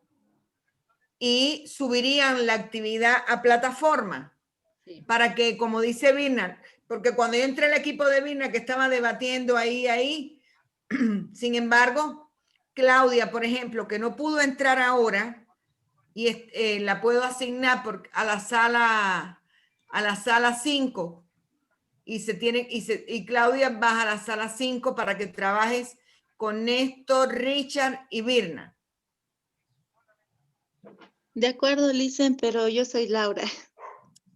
y subirían la actividad a plataforma, sí, para que, como dice Birna, porque cuando yo entré al equipo de Birna, que estaba debatiendo ahí, sin embargo, Claudia, por ejemplo, que no pudo entrar ahora, y la puedo asignar a la sala 5, y Claudia baja a la sala 5 para que trabajes con Néstor, Richard y Birna. De acuerdo, Licen, pero yo soy Laura.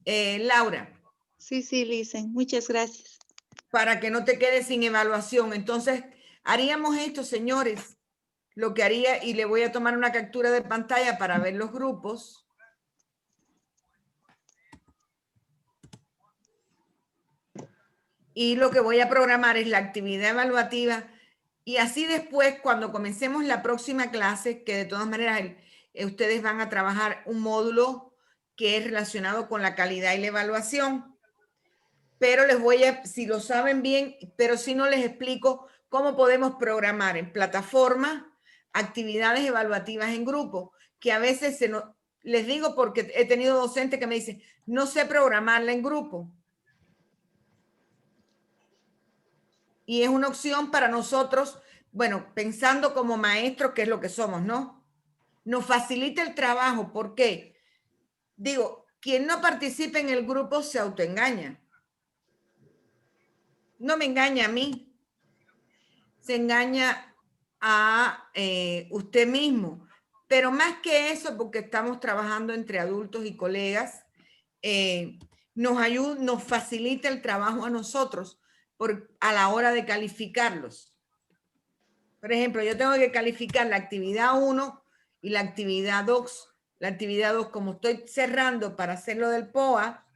Laura. Sí, Licen, muchas gracias. Para que no te quedes sin evaluación. Entonces, haríamos esto, señores. Lo que haría, y le voy a tomar una captura de pantalla para ver los grupos. Y lo que voy a programar es la actividad evaluativa. Y así después, cuando comencemos la próxima clase, que de todas maneras ustedes van a trabajar un módulo que es relacionado con la calidad y la evaluación. Pero les voy a, si lo saben bien, pero si no les explico cómo podemos programar en plataforma actividades evaluativas en grupo, que a veces les digo porque he tenido docentes que me dicen, no sé programarla en grupo. y es una opción para nosotros, bueno, pensando como maestros, que es lo que somos, ¿no? Nos facilita el trabajo. ¿Por qué? Digo, quien no participe en el grupo se autoengaña. No me engaña a mí, se engaña a usted mismo. Pero más que eso, porque estamos trabajando entre adultos y colegas, nos facilita el trabajo a nosotros a la hora de calificarlos. Por ejemplo, yo tengo que calificar la actividad 1 y la actividad 2. La actividad 2, como estoy cerrando para hacerlo del POA,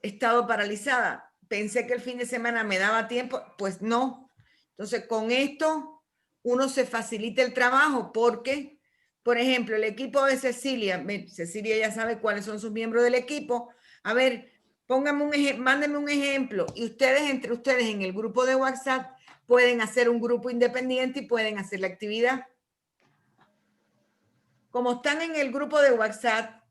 he estado paralizada. Pensé que el fin de semana me daba tiempo, pues no. Entonces, con esto uno se facilita el trabajo porque, por ejemplo, el equipo de Cecilia, Cecilia ya sabe cuáles son sus miembros del equipo. A ver, mándenme un ejemplo y ustedes, entre ustedes en el grupo de WhatsApp, pueden hacer un grupo independiente y pueden hacer la actividad. Como están en el grupo de WhatsApp,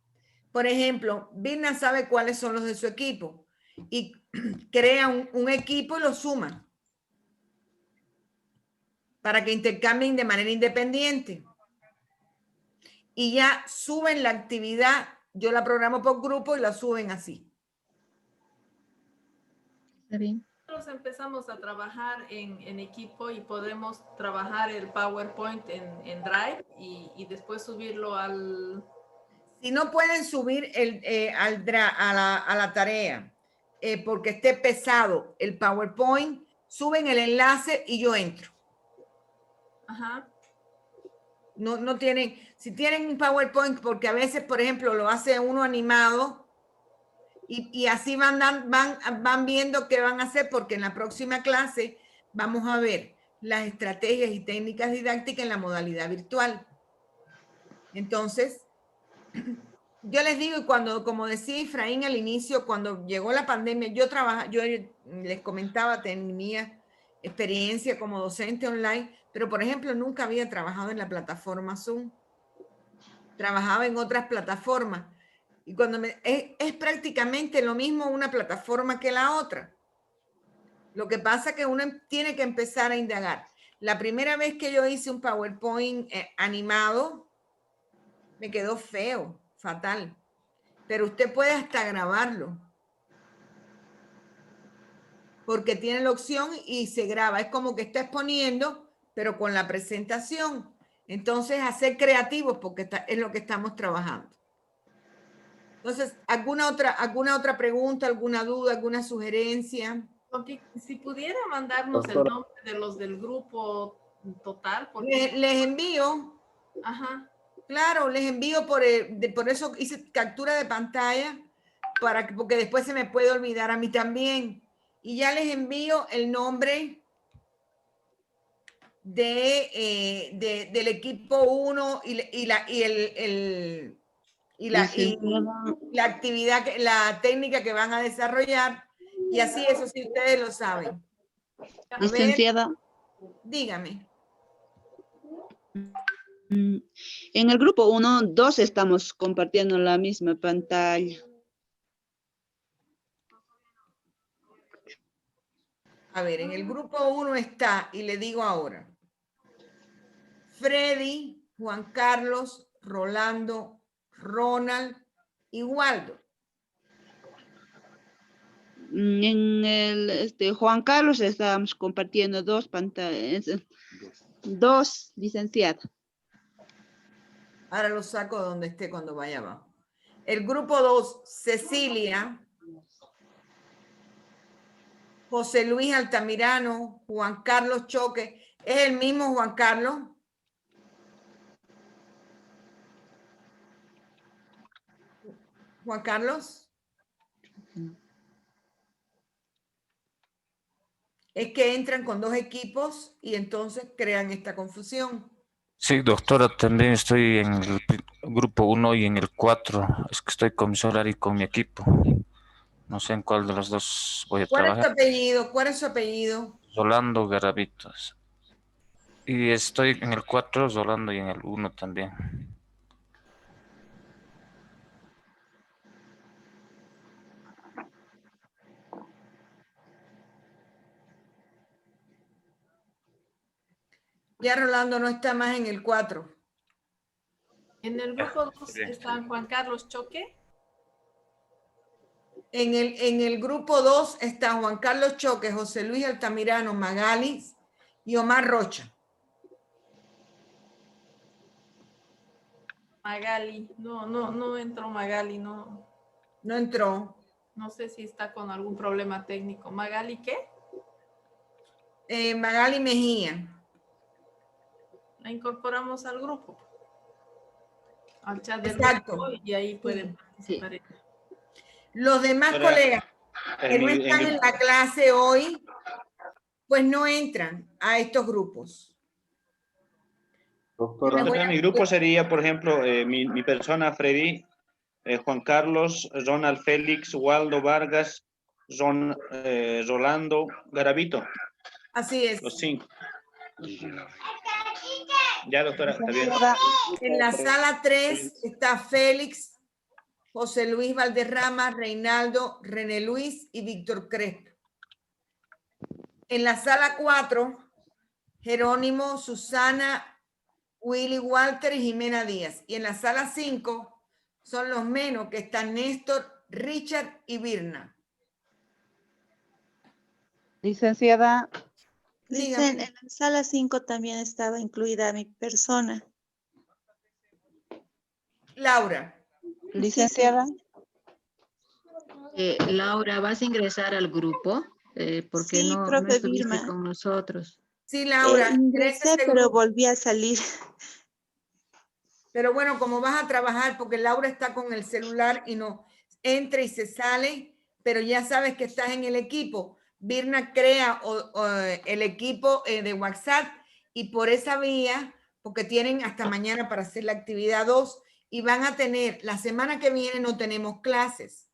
por ejemplo, Virna sabe cuáles son los de su equipo y crea un equipo y lo suma para que intercambien de manera independiente. Y ya suben la actividad, yo la programo por grupo y la suben así. Está bien. Nosotros empezamos a trabajar en equipo y podemos trabajar el PowerPoint en Drive y después subirlo al... Si no pueden subir a la tarea porque esté pesado el PowerPoint, suben el enlace y yo entro. Ajá. No tienen, si tienen un PowerPoint, porque a veces, por ejemplo, lo hace uno animado y así van viendo qué van a hacer, porque en la próxima clase vamos a ver las estrategias y técnicas didácticas en la modalidad virtual. Entonces, yo les digo, y cuando, como decía Efraín al inicio, cuando llegó la pandemia, yo les comentaba, tenía experiencia como docente online, pero por ejemplo, nunca había trabajado en la plataforma Zoom. Trabajaba en otras plataformas. Y cuando es prácticamente lo mismo una plataforma que la otra. Lo que pasa es que uno tiene que empezar a indagar. La primera vez que yo hice un PowerPoint animado, me quedó feo, fatal. Pero usted puede hasta grabarlo. Porque tiene la opción y se graba. Es como que está exponiendo, pero con la presentación. Entonces, hacer creativos, porque es lo que estamos trabajando. Entonces, ¿alguna otra pregunta, alguna duda, alguna sugerencia? Si pudiera mandarnos el nombre de los del grupo total. Porque... Les envío. Ajá. Claro, les envío por eso hice captura de pantalla, porque después se me puede olvidar a mí también. Y ya les envío el nombre del equipo 1 y la actividad, la técnica que van a desarrollar. Y así, eso sí, ustedes lo saben. Licenciada. Dígame. En el grupo 1, 2 estamos compartiendo la misma pantalla. A ver, en el grupo 1 está, y le digo ahora, Freddy, Juan Carlos, Rolando, Ronald y Waldo. En el Juan Carlos estábamos compartiendo 2 pantallas. 2, licenciada. Ahora lo saco donde esté cuando vaya abajo. El grupo 2, Cecilia, José Luis Altamirano, Juan Carlos Choque. ¿Es el mismo Juan Carlos? Juan Carlos. Es que entran con 2 equipos y entonces crean esta confusión. Sí, doctora, también estoy en el grupo 1 y en el 4. Es que estoy con mi celular y con mi equipo. No sé en cuál de los dos voy a trabajar. ¿Cuál es tu apellido? ¿Cuál es su apellido? Rolando Garavitos. Y estoy en el 4, Rolando, y en el 1 también. Ya Rolando no está más en el 4. En el grupo 2 está Juan Carlos Choque. En el grupo 2 está Juan Carlos Choque, José Luis Altamirano, Magali y Omar Rocha. Magali, no entró Magali, no. No entró. No sé si está con algún problema técnico. ¿Magali qué? Magali Mejía. La incorporamos al grupo. Al chat del Exacto. grupo y ahí pueden participar. Sí. Los demás Ahora, colegas que no están en la clase hoy, pues no entran a estos grupos. Doctora, mi grupo sería, por ejemplo, mi persona, Freddy, Juan Carlos, Ronald Félix, Waldo Vargas, Rolando Garavito. Así es. Los 5. Ya, doctora, está bien. En la sala 3 está Félix, José Luis Valderrama, Reinaldo, René Luis y Víctor Crespo. En la sala 4, Jerónimo, Susana, Willy Walter y Jimena Díaz. Y en la sala 5 son los menos, que están Néstor, Richard y Birna. Licenciada. Dicen, en la sala 5 también estaba incluida mi persona. Laura. Licenciada. Laura, ¿vas a ingresar al grupo? Porque Sí, no profe estuviste Vilma. con nosotros. Sí, Laura. Ingresé, pero volví a salir. Pero bueno, como vas a trabajar, porque Laura está con el celular y no entra y se sale, pero ya sabes que estás en el equipo. Birna crea el equipo de WhatsApp y por esa vía, porque tienen hasta mañana para hacer la actividad 2 y van a tener, la semana que viene no tenemos clases.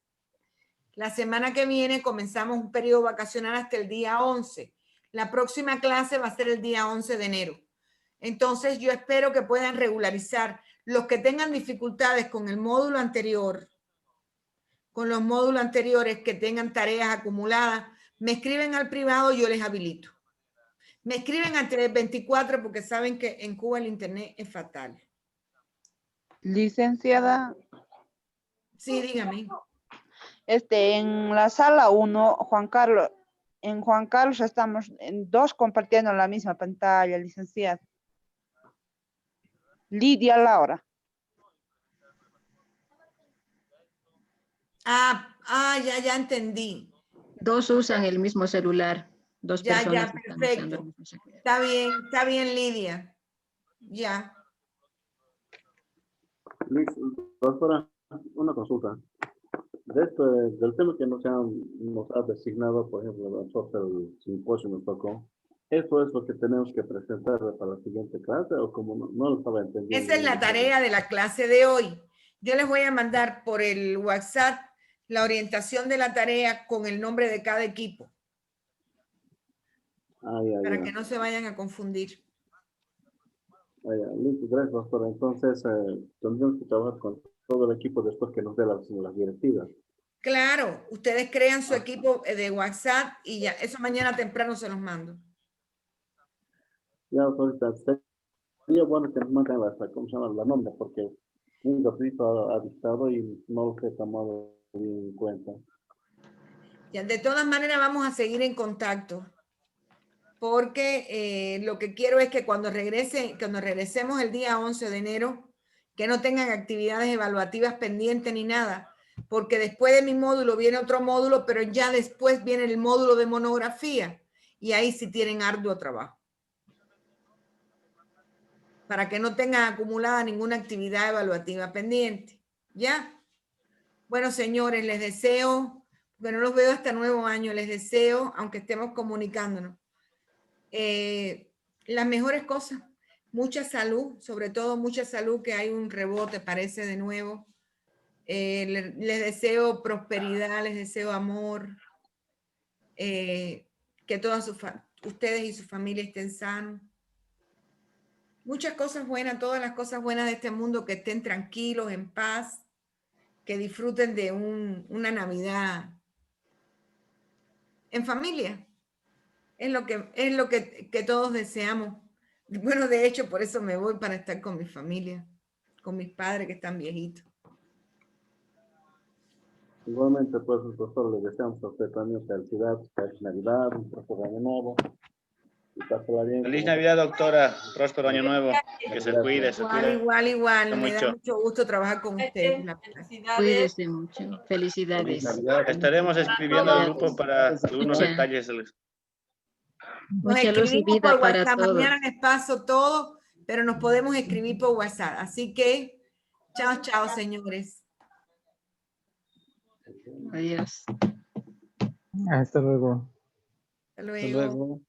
La semana que viene comenzamos un periodo vacacional hasta el día 11. La próxima clase va a ser el día 11 de enero. Entonces yo espero que puedan regularizar los que tengan dificultades con el módulo anterior, con los módulos anteriores que tengan tareas acumuladas, me escriben al privado, yo les habilito. Me escriben al 324 porque saben que en Cuba el internet es fatal. Licenciada. Sí, dígame. En la sala 1, Juan Carlos, en Juan Carlos estamos en 2 compartiendo la misma pantalla, licenciada. Lidia Laura. Ya entendí. 2 usan el mismo celular. 2 personas están usando perfecto. el mismo celular. Está bien, Lidia. Ya. Liz, doctora, una consulta. Del tema que nos ha designado, por ejemplo, nosotros el simposio nos tocó, ¿eso es lo que tenemos que presentar para la siguiente clase o como no lo estaba entendiendo? Esa es la tarea de la clase de hoy. Yo les voy a mandar por el WhatsApp la orientación de la tarea con el nombre de cada equipo. Para que no se vayan a confundir. Listo, gracias, doctora. Entonces, tendremos que trabajar con todo el equipo después que nos dé las directivas. Claro, ustedes crean su equipo de WhatsApp y ya, eso mañana temprano se los mando. Ya, ahorita sería bueno que nos manden la nómina, porque un doctorito ha dictado y no lo he tomado bien en cuenta. Ya, de todas maneras vamos a seguir en contacto, porque lo que quiero es que cuando regresemos el día 11 de enero, que no tengan actividades evaluativas pendientes ni nada, porque después de mi módulo viene otro módulo, pero ya después viene el módulo de monografía y ahí sí tienen arduo trabajo. Para que no tengan acumulada ninguna actividad evaluativa pendiente. ¿Ya? Bueno, señores, les deseo, porque no los veo hasta nuevo año, les deseo, aunque estemos comunicándonos, las mejores cosas. Mucha salud, sobre todo mucha salud, que hay un rebote, parece de nuevo. Les deseo prosperidad, les deseo amor, que todas ustedes y su familia estén sanos. Muchas cosas buenas, todas las cosas buenas de este mundo, que estén tranquilos, en paz, que disfruten de una Navidad en familia. Es lo que todos deseamos Bueno, de hecho, por eso me voy, para estar con mi familia, con mis padres que están viejitos. Igualmente, pues, profesor, le deseamos a usted también felicidad, feliz Navidad, un próspero año nuevo. Y pásala bien. Feliz Navidad, doctora. Próspero año nuevo. Que se cuide, se Igual, cuide igual. Me da mucho. mucho gusto trabajar con ustedes. Felicidades. Cuídese mucho. Felicidades. Estaremos escribiendo al grupo para algunos Mucha- detalles. Nos Mucha luz y escribimos vida por para WhatsApp. todos. Mañana les paso todo, pero nos podemos escribir por WhatsApp. Así que, chao, chao, señores. Adiós. Hasta luego. Hasta luego.